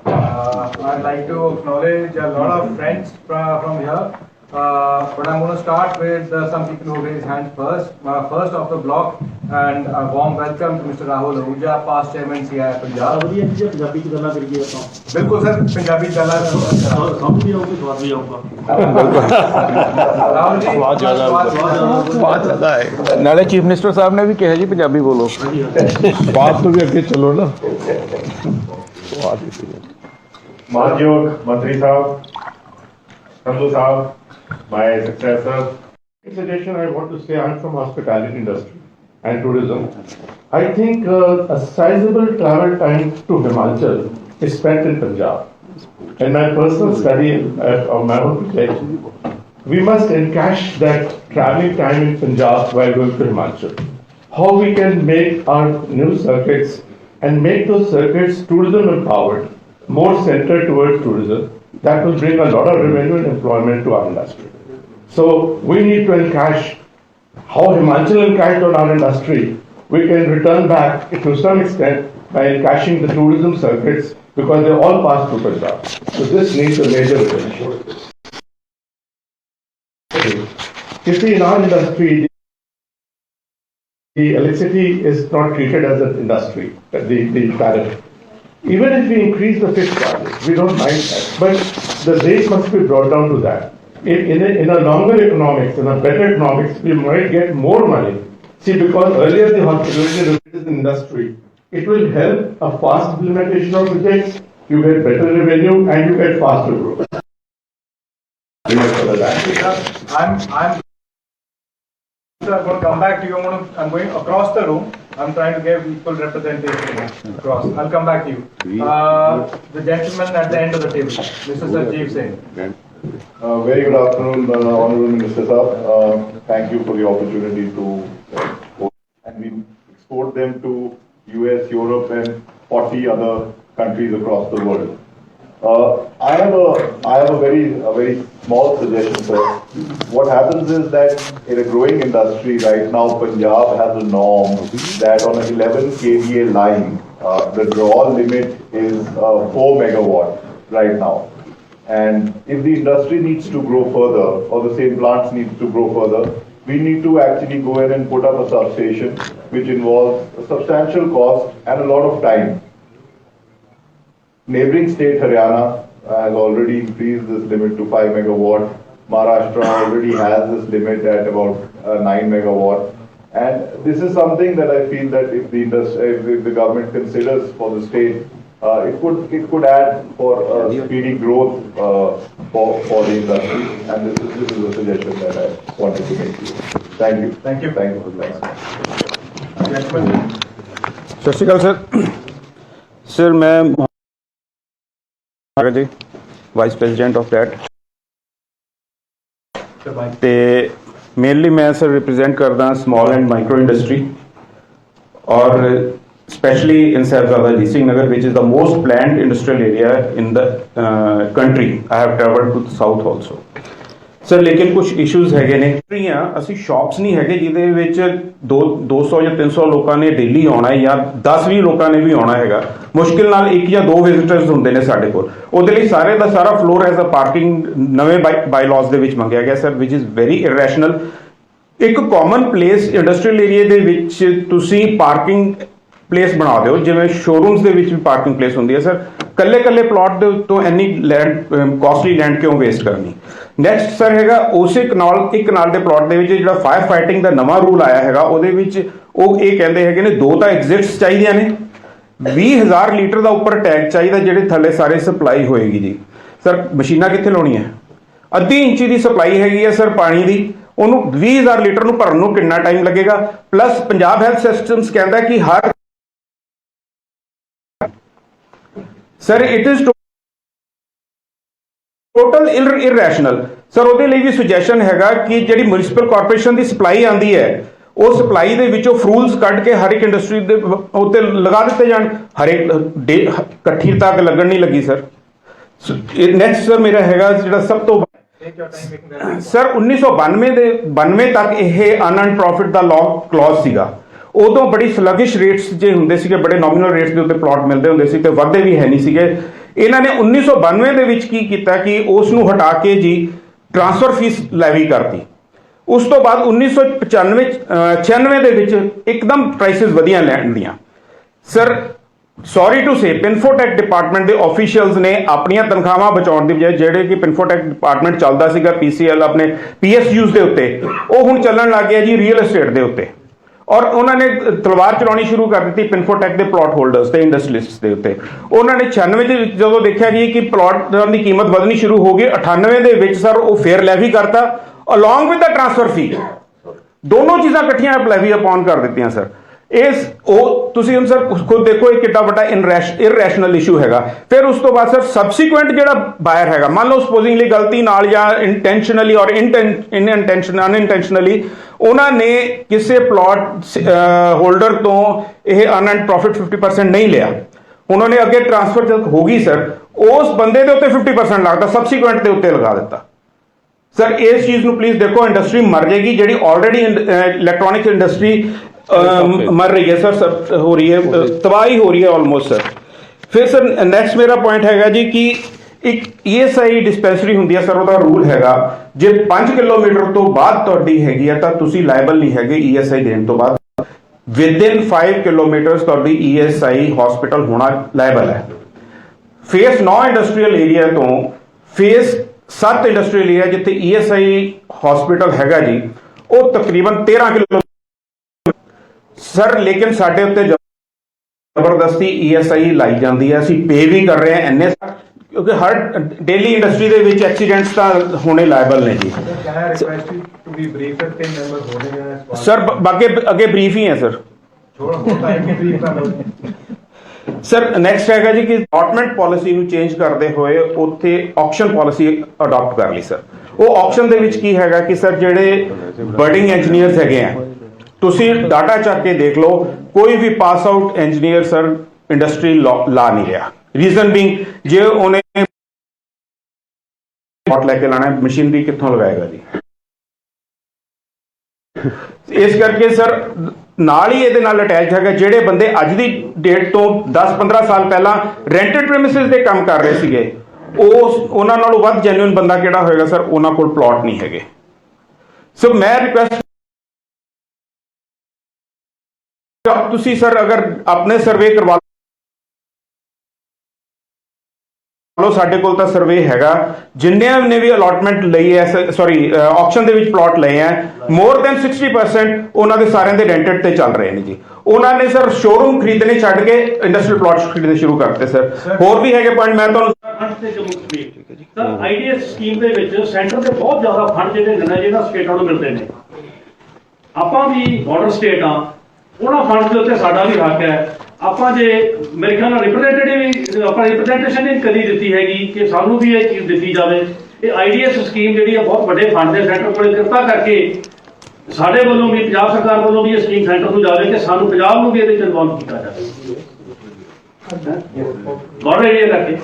I'd like to acknowledge a lot of friends from here. But I'm going to start with some people who raised hands first. First of the block, and a warm welcome to Mr. Rahul Ahuja, past chairman CII Punjab. Punjabi ਚ ਗੱਲਾਂ ਕਰੀਏ ਆਪਾਂ बिल्कुल sir, Punjabi चला ਸਮਝ ਵੀ ਆਊਗੀ ਸਵਾਦ ਵੀ ਆਊਗਾ राहुल जी बहुत ज्यादा बहुत बहुत ज्यादा है नाले चीफ मिनिस्टर साहब ने भी कहा जी पंजाबी बोलो बात तो भी अगे चलो ना मानयोग मंत्री साहब, संधू साहब, my successor. Suggestion I want to say, I'm from hospitality industry and tourism. I think a sizable travel time to Himachal is spent in Punjab. In my personal study of my own project, we must encash that traveling time in Punjab while going to Himachal. How we can make our new circuits and make those circuits tourism empowered, more centered towards tourism. That will bring a lot of revenue and employment to our industry. So we need to encash how Himachal encashed on our industry. We can return back to some extent by encashing the tourism circuits because they all pass through Punjab. So this needs a major attention. You see, in our industry, the electricity is not treated as an industry, the tariff. Even if we increase the fixed charges, we don't mind that. But the rate must be brought down to that. In a longer economics, in a better economics, we might get more money. See, because earlier the hospitality industry, it will help a fast implementation of projects, you get better revenue and you get faster growth. I'm going to come back to you. I'm going across the room. I'm trying to give equal representation across. I'll come back to you. The gentleman at the end of the table, Mr. Sarjeev Singh. Very good afternoon, Honorable Minister Sahab. Thank you for the opportunity to and we export them to US, Europe and 40 other countries across the world. I have a very small suggestion, sir. What happens is that in a growing industry right now, Punjab has a norm that on an 11 kVA line, the draw limit is 4 megawatt right now. And if the industry needs to grow further, or the same plants needs to grow further, we need to actually go in and put up a substation, which involves a substantial cost and a lot of time. Neighboring state Haryana has already increased this limit to 5 megawatt. Maharashtra already has this limit at about 9 megawatt. And this is something that I feel that if the government considers for the state, it could add for speedy growth for the industry. And this is a suggestion that I wanted to make to you. Thank you. Thank you. Thank you for the time. Gentlemen. ਸਤਿ ਸ਼੍ਰੀ ਅਕਾਲ sir ਮੈਂ ਜੀ vice president of that ਤੇ mainly ਮੈਂ sir represent ਕਰਦਾ small and micro industry ਔਰ especially in Sahibzada Ajit Singh Nagar, which is the most planned industrial area in the country. I have travelled to the south also. Sir ਲੇਕਿਨ ਕੁਝ issues ਹੈਗੇ ਨੇ ਅਸੀਂ shops ਨਹੀਂ ਹੈਗੇ ਜਿਹਦੇ ਵਿੱਚ 200 ਜਾਂ 300 ਲੋਕਾਂ ਨੇ ਡੇਲੀ ਆਉਣਾ ਹੈ ਜਾਂ 10-20 ਲੋਕਾਂ ਨੇ ਵੀ ਆਉਣਾ ਹੈਗਾ ਮੁਸ਼ਕਿਲ ਨਾਲ 1 ਜਾਂ 2 ਵਿਜ਼ਿਟਰਸ ਹੁੰਦੇ ਨੇ ਸਾਡੇ ਕੋਲ ਉਹਦੇ ਲਈ ਸਾਰੇ ਦਾ ਸਾਰਾ ਫਲੋਰ ਐਜ਼ ਅ ਪਾਰਕਿੰਗ ਨਵੇਂ ਬਾਈਲਾਜ਼ ਦੇ ਵਿੱਚ ਮੰਗਿਆ ਗਿਆ ਸਰ ਵਿਚ ਇਜ਼ ਵੈਰੀ ਇਰੈਸ਼ਨਲ ਇੱਕ ਕਾਮਨ ਪਲੇਸ ਇੰਡਸਟਰੀਅਲ ਏਰੀਆ ਦੇ ਵਿੱਚ ਤੁਸੀਂ ਪਾਰਕਿੰਗ ਪਲੇਸ ਬਣਾ ਦਿਓ ਜਿਵੇਂ ਸ਼ੋਰੂਮਸ ਦੇ ਵਿੱਚ ਵੀ ਪਾਰਕਿੰਗ ਪਲੇਸ ਹੁੰਦੀ ਹੈ ਸਰ ਕੱਲੇ ਪਲਾਟ ਦੇ ਉੱਤੋਂ ਇੰਨੀ ਲੈਂਡ ਕਾਸਟਲੀ ਲੈਂਡ ਕਿਉਂ ਵੇਸਟ ਕਰਨੀ ਨੈਕਸਟ ਸਰ ਹੈਗਾ ਉਸੇ ਇੱਕ ਕਨਾਲ ਦੇ ਪਲਾਟ ਦੇ ਵਿੱਚ ਜਿਹੜਾ ਫਾਇਰ ਫਾਈਟਿੰਗ ਦਾ ਨਵਾਂ ਰੂਲ ਆਇਆ ਹੈਗਾ ਉਹਦੇ ਵਿੱਚ ਉਹ ਇਹ ਕਹਿੰਦੇ ਹੈਗੇ ਨੇ 2 ਤਾਂ ਐਗਜ਼ਿਟਸ ਚਾਹੀਦੀਆਂ ਨੇ 20,000 ਲੀਟਰ ਦਾ ਉੱਪਰ ਟੈਂਕ ਚਾਹੀਦਾ ਜਿਹੜੇ ਥੱਲੇ ਸਾਰੇ ਸਪਲਾਈ ਹੋਏਗੀ ਜੀ ਸਰ ਮਸ਼ੀਨਾਂ ਕਿੱਥੇ ਲਾਉਣੀਆਂ ਅੱਧੀ ਇੰਚੀ ਦੀ ਸਪਲਾਈ ਹੈਗੀ ਹੈ ਸਰ ਪਾਣੀ ਦੀ ਉਹਨੂੰ 20,000 ਲੀਟਰ ਨੂੰ ਭਰਨ ਨੂੰ ਕਿੰਨਾ ਟਾਈਮ ਲੱਗੇਗਾ ਪਲੱਸ ਪੰਜਾਬ ਹੈਲਥ ਸਿਸਟਮਸ ਕਹਿੰਦਾ ਕਿ ਹਰ sir it is total irrational sir ਉਹਦੇ ਲਈ ਵੀ ਸੁਜੈਸ਼ਨ ਹੈਗਾ ਕਿ ਜਿਹੜੀ ਮਿਊਨਿਸਪਲ ਕਾਰਪੋਰੇਸ਼ਨ ਦੀ ਸਪਲਾਈ ਆਉਂਦੀ ਹੈ ਉਹ ਸਪਲਾਈ ਦੇ ਵਿੱਚੋਂ ਫਰੂਲਸ ਕੱਢ ਕੇ ਹਰ ਇੱਕ ਇੰਡਸਟਰੀ ਦੇ ਉੱਤੇ ਲਗਾ ਦਿੱਤੇ ਜਾਣ ਹਰੇਕ ਇਕੱਠੀ ਤੱਕ ਲੱਗਣ ਨਹੀਂ ਲੱਗੀ ਸਰ ਨੈਕਸਟ ਸਰ ਮੇਰਾ ਹੈਗਾ ਜਿਹੜਾ ਸਭ ਤੋਂ ਸਰ 1992 ਤੱਕ ਇਹ ਅਨਅਰਨਡ ਪ੍ਰੋਫਿਟ ਦਾ ਲਾਅ ਕਲੌਜ਼ ਸੀਗਾ ਉਦੋਂ ਬੜੀ ਸਲਗਿਸ਼ ਰੇਟਸ ਜੇ ਹੁੰਦੇ ਸੀਗੇ ਬੜੇ ਨੋਮੀਨਲ ਰੇਟਸ ਦੇ ਉੱਤੇ ਪਲਾਟ ਮਿਲਦੇ ਹੁੰਦੇ ਸੀ ਤੇ ਵੱਧਦੇ ਵੀ ਹੈ ਨਹੀਂ ਸੀਗੇ ਇਹਨਾਂ ਨੇ 1992 ਦੇ ਵਿੱਚ ਕੀ ਕੀਤਾ ਕਿ ਉਸ ਨੂੰ ਹਟਾ ਕੇ ਜੀ ਟ੍ਰਾਂਸਫਰ ਫੀਸ ਲੈਵੀ ਕਰਤੀ ਉਸ ਤੋਂ ਬਾਅਦ 1995 ਦੇ ਵਿੱਚ ਇੱਕਦਮ ਪ੍ਰਾਈਸਿਸ ਵਧੀਆਂ ਲੈਣ ਦੀਆਂ ਸਰ ਸੌਰੀ ਟੂ ਸੇ ਪਿਨਫੋਟੈਕ ਡਿਪਾਰਟਮੈਂਟ ਦੇ ਆਫੀਸ਼ੀਅਲਸ ਨੇ ਆਪਣੀਆਂ ਤਨਖਾਹਾਂ ਬਚਾਉਣ ਦੀ ਬਜਾਏ ਜਿਹੜੇ ਕਿ ਪਿਨਫੋਟੈਕ ਡਿਪਾਰਟਮੈਂਟ ਚੱਲਦਾ ਸੀਗਾ ਪੀਸੀਐਲ ਆਪਣੇ ਪੀਐਸਯੂਜ਼ ਦੇ ਉੱਤੇ ਉਹ ਹੁਣ ਚੱਲਣ ਲੱਗ ਗਿਆ ਜੀ ਰੀਅਲ ਏਸਟੇਟ ਦੇ ਉੱਤੇ ਔਰ ਉਹਨਾਂ ਨੇ ਤਲਵਾਰ ਚਲਾਉਣੀ ਸ਼ੁਰੂ ਕਰ ਦਿੱਤੀ ਪਿਨਫੋਟੈਕ ਦੇ ਪਲਾਟ ਹੋਲਡਰਸ ਤੇ ਇੰਡਸਟਰੀਲਿਸਟਸ ਦੇ ਉੱਤੇ ਉਹਨਾਂ ਨੇ 96 ਦੇ ਵਿੱਚ ਜਦੋਂ ਦੇਖਿਆ ਕਿ ਪਲਾਟਾਂ ਦੀ ਕੀਮਤ ਵਧਣੀ ਸ਼ੁਰੂ ਹੋ ਗਈ 98 ਦੇ ਵਿੱਚ ਸਰ ਉਹ ਫੇਅਰ ਲੈਵੀ ਕਰਤਾ ਅਲੋਂਗ ਵਿਦ ਦਾ ਟ੍ਰਾਂਸਫਰ ਫੀ ਦੋਨੋਂ ਚੀਜ਼ਾਂ ਇਕੱਠੀਆਂ ਲੈਵੀ ਅਪੌਨ ਕਰ ਦਿੱਤੀਆਂ ਸਰ ਤੁਸੀਂ ਹੁਣ ਸਰ ਖੁਦ ਦੇਖੋ ਇਹ ਕਿੱਡਾ ਵੱਡਾ ਇਰਰੈਸ਼ਨਲ ਇਸ਼ੂ ਹੈਗਾ ਫਿਰ ਉਸ ਤੋਂ ਬਾਅਦ ਸਰ ਸਬਸੀਕੁਐਂਟ ਜਿਹੜਾ ਬਾਇਰ ਹੈਗਾ ਮੰਨ ਲਓ ਸਪੋਜ਼ਿੰਗਲੀ ਗਲਤੀ ਨਾਲ ਜਾਂ ਇੰਟੈਂਸ਼ਨਲੀ ਔਰ ਅਨਇੰਟੈਂਸ਼ਨਲੀ ਉਹਨਾਂ ਨੇ ਕਿਸੇ ਪਲਾਟ ਹੋਲਡਰ ਤੋਂ ਇਹ ਅਨਅਰਨਡ ਪ੍ਰੋਫਿਟ 50% ਨਹੀਂ ਲਿਆ ਉਹਨਾਂ ਨੇ ਅੱਗੇ ਟ੍ਰਾਂਸਫਰ ਜਦ ਹੋ ਗਈ ਸਰ ਉਸ ਬੰਦੇ ਦੇ ਉੱਤੇ 50% ਲੱਗਦਾ ਸਬਸੀਕੁਐਂਟ ਦੇ ਉੱਤੇ ਲਗਾ ਦਿੱਤਾ ਸਰ ਇਸ ਚੀਜ਼ ਨੂੰ ਪਲੀਜ਼ ਦੇਖੋ ਇੰਡਸਟਰੀ ਮਰ ਜਾਏਗੀ ਜਿਹੜੀ ਆਲਰੇਡੀ ਇਲੈਕਟ੍ਰੋਨਿਕਸ ਇੰਡਸਟਰੀ ਮਰ ਰਹੀ ਹੈ ਸਰ ਹੋ ਰਹੀ ਹੈ ਤਬਾਹੀ ਹੋ ਰਹੀ ਹੈ ਆਲਮੋਸਟ ਸਰ ਫਿਰ ਸਰ ਨੈਕਸਟ ਮੇਰਾ ਪੁਆਇੰਟ ਹੈਗਾ ਜੀ ਕਿ ਇੱਕ ESI ਡਿਸਪੈਂਸਰੀ ਹੁੰਦੀ ਹੈ ਸਰ ਉਹਦਾ ਰੂਲ ਹੈਗਾ ਜੇ 5 ਕਿਲੋਮੀਟਰ ਤੋਂ ਬਾਅਦ ਤੁਹਾਡੀ ਹੈਗੀ ਹੈ ਤਾਂ ਤੁਸੀਂ ਲਾਇਬਲ ਨਹੀਂ ਹੈਗੇ ESI ਦੇਣ ਤੋਂ ਬਾਅਦ ਵਿਦਿਨ 5 ਕਿਲੋਮੀਟਰਸ ਤੁਹਾਡੀ ESI ਹਸਪੀਟਲ ਹੋਣਾ ਲਾਇਬਲ ਹੈ ਫੇਸ 9 ਇੰਡਸਟਰੀਅਲ ਏਰੀਆ ਤੋਂ ਫੇਸ 7 ਇੰਡਸਟਰੀਅਲ ਏਰੀਆ ਜਿੱਥੇ ESI ਹਸਪੀਟਲ ਹੈਗਾ ਜੀ ਉਹ ਤਕਰੀਬਨ 13 ਕਿਲੋਮੀਟਰ ਸਰ ਲੇਕਿਨ ਸਾਡੇ ਉੱਤੇ ਜ਼ਬਰਦਸਤੀ ESI ਲਾਈ ਜਾਂਦੀ ਹੈ ਅਸੀਂ ਪੇ ਵੀ ਕਰ ਰਹੇ ਹਾਂ ਇੰਨੇ ਕਿਉਂਕਿ ਹਰ ਡੇਲੀ ਇੰਡਸਟਰੀ ਦੇ ਵਿੱਚ ਐਕਸੀਡੈਂਟਸ ਤਾਂ ਹੋਣੇ ਲਾਇਬਲ ਨੇ ਜੀ ਸਰ ਅੱਗੇ ਬਰੀਫ ਹੀ ਹੈ ਸਰ ਸਰ ਨੈਕਸਟ ਹੈਗਾ ਜੀ ਕਿ ਅਲਾਟਮੈਂਟ ਪਾਲਿਸੀ ਨੂੰ ਚੇਂਜ ਕਰਦੇ ਹੋਏ ਉੱਥੇ ਆਕਸ਼ਨ ਪਾਲਿਸੀ ਅਡਾਪਟ ਕਰ ਲਈ ਸਰ ਉਹ ਆਕਸ਼ਨ ਦੇ ਵਿੱਚ ਕੀ ਹੈਗਾ ਕਿ ਸਰ ਜਿਹੜੇ ਬਰਡਿੰਗ ਇੰਜੀਨੀਅਰਸ ਹੈਗੇ ਆ ਤੁਸੀਂ ਡਾਟਾ ਚੱਕ ਕੇ ਦੇਖ ਲਓ ਕੋਈ ਵੀ pass out engineer sir industry ਲਾ ਨਹੀਂ ਰਿਹਾ ਰੀਜ਼ਨ ਬੀਇੰਗ ਜੇ ਉਹਨੇ ਪਲਾਟ ਲੈ ਕੇ ਲਾਣਾ ਹੈ, ਮਸ਼ੀਨਰੀ ਕਿੱਥੋਂ ਲਗਾਏਗਾ ਜੀ। ਇਸ ਕਰਕੇ ਸਰ ਨਾਲ ਹੀ ਇਹਦੇ ਨਾਲ ਅਟੈਚ ਹੈਗਾ ਜਿਹੜੇ ਬੰਦੇ ਅੱਜ ਦੀ ਡੇਟ ਤੋਂ 10-15 ਸਾਲ ਪਹਿਲਾਂ ਰੈਂਟਡ ਪ੍ਰੈਮਿਸਿਸ ਦੇ ਕੰਮ ਕਰ ਰਹੇ ਸੀਗੇ, ਉਹਨਾਂ ਨਾਲੋਂ ਵੱਧ ਜੈਨੂਇਨ ਬੰਦਾ ਕਿਹੜਾ ਹੋਏਗਾ ਸਰ, ਉਹਨਾਂ ਕੋਲ ਪਲਾਟ ਨਹੀਂ ਹੈਗੇ। ਸੋ ਮੈਂ ਰਿਕੁਐਸਟ ਤੁਸੀਂ ਸਰ ਅਗਰ ਆਪਣੇ ਸਰਵੇ ਕਰਵਾ ਲਓ, ਸਾਡੇ ਕੋਲ ਤਾਂ ਸਰਵੇ ਹੈਗਾ, ਜਿੰਨਿਆਂ ਨੇ ਵੀ ਅਲਾਟਮੈਂਟ ਲਈ ਹੈ ਆਕਸ਼ਨ ਦੇ ਵਿੱਚ ਪਲਾਟ ਲਏ ਹੈ, ਮੋਰ ਦੈਨ 60% ਉਹਨਾਂ ਦੇ ਸਾਰਿਆਂ ਦੇ ਰੈਂਟਡ ਤੇ ਚੱਲ ਰਹੇ ਨੇ ਜੀ। ਉਹਨਾਂ ਨੇ ਸਰ ਸ਼ੋਰੂਮ ਖਰੀਦਣੇ ਛੱਡ ਕੇ ਇੰਡਸਟਰੀਅਲ ਪਲਾਟ ਖਰੀਦਣੇ ਸ਼ੁਰੂ ਕਰਤੇ ਸਰ। ਹੋਰ ਵੀ ਹੈਗੇ ਪੁਆਇੰਟ ਮੈਂ ਤੁਹਾਨੂੰ ਸਰ ਆਈਡੀਐਸ ਸਕੀਮ ਦੇ ਵਿੱਚ ਸੈਂਟਰ ਦੇ ਬਹੁਤ ਜ਼ਿਆਦਾ ਫੰਡ ਜਿਹੜੇ ਨੇ ਜਿਹਨਾਂ ਸਟੇਟਾਂ ਨੂੰ ਮਿਲਦੇ ਨੇ, ਆਪਾਂ ਵੀ ਬਾਰਡਰ ਸਟੇਟ ਆ, ਉਹਨਾਂ ਫੰਡ ਦੇ ਉੱਤੇ ਸਾਡਾ ਵੀ ਹੱਕ ਹੈ। ਆਪਾਂ ਜੇ ਮੇਰੇ ਖਿਆਲ ਨਾਲ ਰਿਪਰੈਜ਼ੈਂਟੇਸ਼ਨ ਨਹੀਂ ਕਦੀ ਦਿੱਤੀ ਹੈਗੀ ਕਿ ਸਾਨੂੰ ਵੀ ਇਹ ਚੀਜ਼ ਦਿੱਤੀ ਜਾਵੇ। ਇਹ ਆਈਡੀਐਸ ਸਕੀਮ ਜਿਹੜੀ ਹੈ ਬਹੁਤ ਵੱਡੇ ਫੰਡ ਦੇ ਸੈਂਟਰ ਕੋਲ ਕਿਰਪਾ ਕਰਕੇ ਸਾਡੇ ਵੱਲੋਂ ਵੀ ਪੰਜਾਬ ਸਰਕਾਰ ਵੱਲੋਂ ਵੀ ਇਹ ਸਕੀਮ ਸੈਂਟਰ ਨੂੰ ਜਾਵੇ ਕਿ ਸਾਨੂੰ ਪੰਜਾਬ ਨੂੰ ਵੀ ਇਹਦੇ ਚ ਇਨਵੋਲਵ ਕੀਤਾ ਜਾਵੇ। ਬਾਰਡਰ ਏਰੀਆ ਕਰਕੇ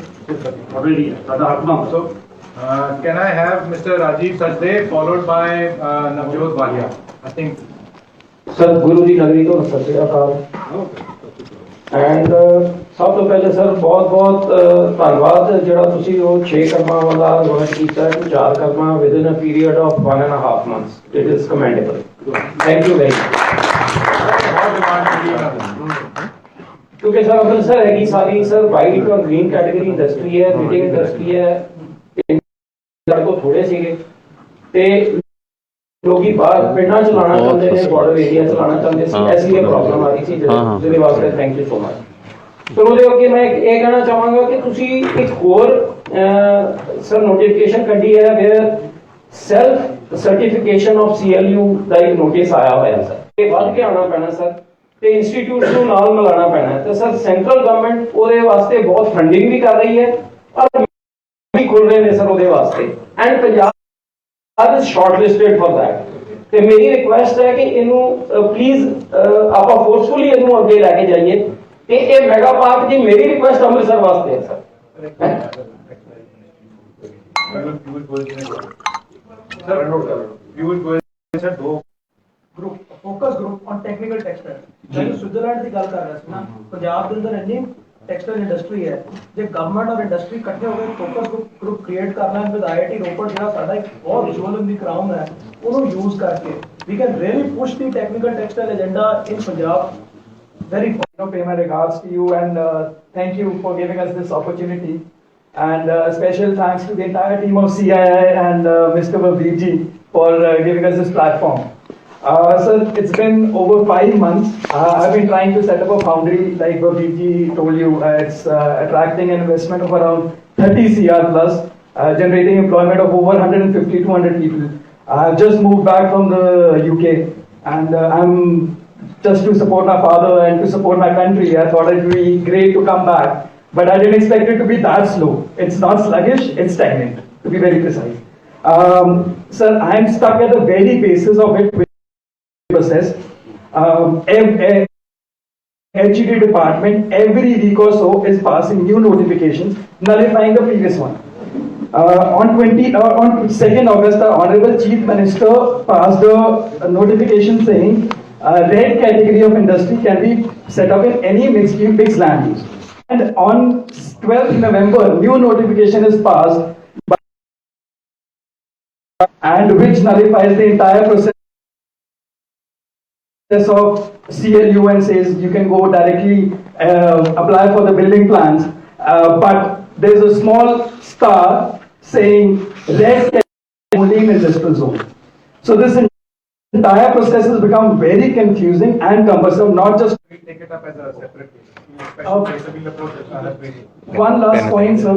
ਬਾਰਡਰ ਏਰੀਆ ਸਾਡਾ ਹੱਕ ਬਣਦਾ। Can I have Mr. Rajiv Sajde followed by Navjot Walia? I think. सतगुरु जी नगरी तो सत श्री अकाल एंड सब तो पहले सर बहुत बहुत धन्यवाद ਜਿਹੜਾ ਤੁਸੀਂ ਉਹ 6 ਕਰਮਾਂ ਵਾਲਾ ਲਾਂਚ ਕੀਤਾ ਹੈ 4 ਕਰਮਾਂ within a period of 1.5 months. It is commendable. Thank you very much. क्योंकि सर अमृतसर हैगी सारी सर वाइट और ग्रीन कैटेगरी इंडस्ट्री है, रीडिंग इंडस्ट्री है, को थोड़े सीगे ते ਲੋਕੀ ਬਾਹਰ ਪਿੰਡਾਂ ਚ ਲਾਣਾ ਚਾਹੁੰਦੇ ਨੇ, ਬਾਰਡਰ ਏਰੀਆ ਚ ਲਾਣਾ ਚਾਹੁੰਦੇ ਸੀ, ਐਸੀ ਇਹ ਪ੍ਰੋਬਲਮ ਆ ਰਹੀ ਸੀ ਜਿਹਦੇ ਵਾਸਤੇ ਥੈਂਕ ਯੂ ਸੋ ਮਚ। ਫਿਰ ਉਹਦੇ ਅੱਗੇ ਮੈਂ ਇਹ ਕਹਿਣਾ ਚਾਹਾਂਗਾ ਕਿ ਤੁਸੀਂ ਇੱਕ ਹੋਰ ਸਰ ਨੋਟੀਫਿਕੇਸ਼ਨ ਕੱਢੀ ਹੈ where self certification of CLU ਦਾ ਇੱਕ ਨੋਟਿਸ ਆਇਆ ਹੋਇਆ ਸਰ, ਇਹ ਵੱਧ ਕੇ ਆਉਣਾ ਪੈਣਾ ਸਰ ਤੇ ਇੰਸਟੀਟਿਊਟ ਨੂੰ ਨਾਲ ਮਿਲਾਉਣਾ ਪੈਣਾ ਤੇ ਸਰ ਸੈਂਟਰਲ ਗਵਰਨਮੈਂਟ ਉਹਦੇ ਵਾਸਤੇ ਬਹੁਤ ਫੰਡਿੰਗ ਵੀ ਕਰ ਰਹੀ ਹੈ ਔਰ ਵੀ ਖੁੱਲ ਰਹੇ ਨੇ ਸਰ ਉਹਦੇ ਵਾਸਤੇ and Punjab is shortlisted for that ਤੇ ਮੇਰੀ ਰਿਕੁਐਸਟ ਹੈ ਕਿ ਇਹਨੂੰ ਪਲੀਜ਼ ਆਪਾਂ ਫੋਰਸਫੁਲੀ ਇਹਨੂੰ ਅੱਗੇ ਲੈ ਕੇ ਜਾਈਏ ਤੇ ਇਹ ਮੈਗਾ ਪਾਰਕ ਦੀ ਮੇਰੀ ਰਿਕੁਐਸਟ ਅੰਮ੍ਰਿਤਸਰ ਵਾਸਤੇ ਹੈ sir. Focus group on technical textile ਜਦੋਂ ਸਵਿਟਜ਼ਰਲੈਂਡ ਦੀ ਗੱਲ ਕਰ ਰਿਹਾ ਸੀ ਨਾ, ਪੰਜਾਬ ਦੇ ਅੰਦਰ ਇੰਨੀ ਟੈਕਸਟਾਈਲ ਇੰਡਸਟਰੀ ਹੈ, ਜੇ ਗਵਰਨਮੈਂਟ ਔਰ ਇੰਡਸਟਰੀ ਇਕੱਠੇ ਹੋ ਕੇ ਫੋਕਸ ਗਰੁੱਪ ਕ੍ਰੀਏਟ ਕਰਨਾ ਹੈ ਵਿਦ IIT ਰੋਪੜ ਜਿਹੜਾ ਸਾਡਾ ਇੱਕ ਬਹੁਤ ਜੁਵਲ ਇਨ ਦੀ ਕਰਾਊਨ ਹੈ, ਉਹਨੂੰ ਯੂਜ਼ ਕਰਕੇ we can really push the technical textile agenda in Punjab. Very pay my regards to you and thank you for giving us this opportunity and special thanks to the entire team of CII and Mr. Vaveer ji for giving us this platform. Sir, it's been over 5 months. I've been trying to set up a foundry, like Vaveer told you. It's attracting an investment of around 30 CR plus, generating employment of over 150-200 people. I've just moved back from the UK, and I'm just to support my father and to support my country. I thought it would be great to come back, but I didn't expect it to be that slow. It's not sluggish; it's stagnant, to be very precise. Sir, I'm stuck at the very basis of it. Process. HED department every week or so is passing new notifications nullifying the previous one. On 2nd August, the Honorable Chief Minister passed a notification saying red category of industry can be set up in any mixed land use. And on 12th November, new notification is passed and which nullifies the entire process of CLU and says you can go directly apply for the building plans, but there's a small star saying red only in industrial zone. So this entire process has become very confusing and cumbersome, not just. We take it up as a separate case. One last point, sir.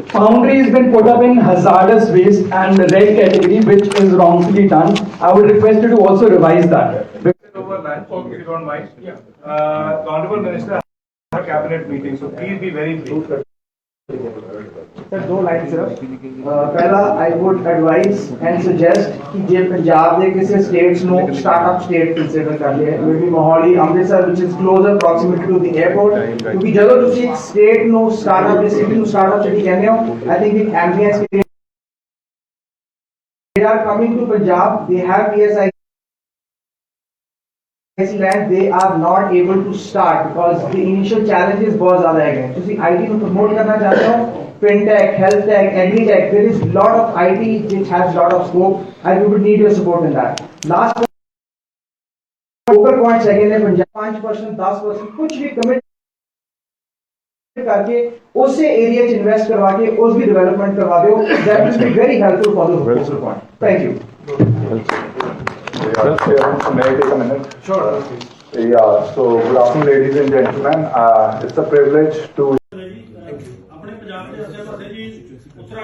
Foundry has been put up in hazardous waste and the red category, which is wrongfully done. I would request you to also revise that. Over land, if you don't mind. The Honorable Minister has a cabinet meeting, so please be very brief. Sir दो line सिर्फ पहला I would advise and suggest कि जे पंजाब ਦੇ ਕਿਸੇ status ਨੂੰ startup state consider ਕਰ ਲਿਆ maybe Mohali Amritsar which is closer proximity to the airport ਕਿਉਂਕਿ ਜਦੋਂ ਤੁਸੀਂ ਇੱਕ ਸਟੇਟ ਨੂੰ ਸਟਾਰਟਅਪ ਦੀ ਸਿਟੀ ਨੂੰ ਸਟਾਰਟਅਪ ਸਿਟੀ ਕਹਿੰਦੇ ਹੋ I think in ambience they are coming to Punjab they have PSI land they are not able to start because the initial challenges बहुत ज़्यादा है ਤੁਸੀਂ IT ਨੂੰ promote करना चाहते हो fintech health tech agri tech there is lot of IT which has lot of scope and we would need your support in that last focal points again है पंजाब 5% 10% कुछ भी commit करके उससे एरिया च इन्वेस्ट करवा के उस भी डेवलपमेंट करवा दो that will be very helpful for the focal point thank you Yeah, Chairman, may I take a minute? sure Yeah, so good afternoon, ladies and gentlemen. It's a privilege to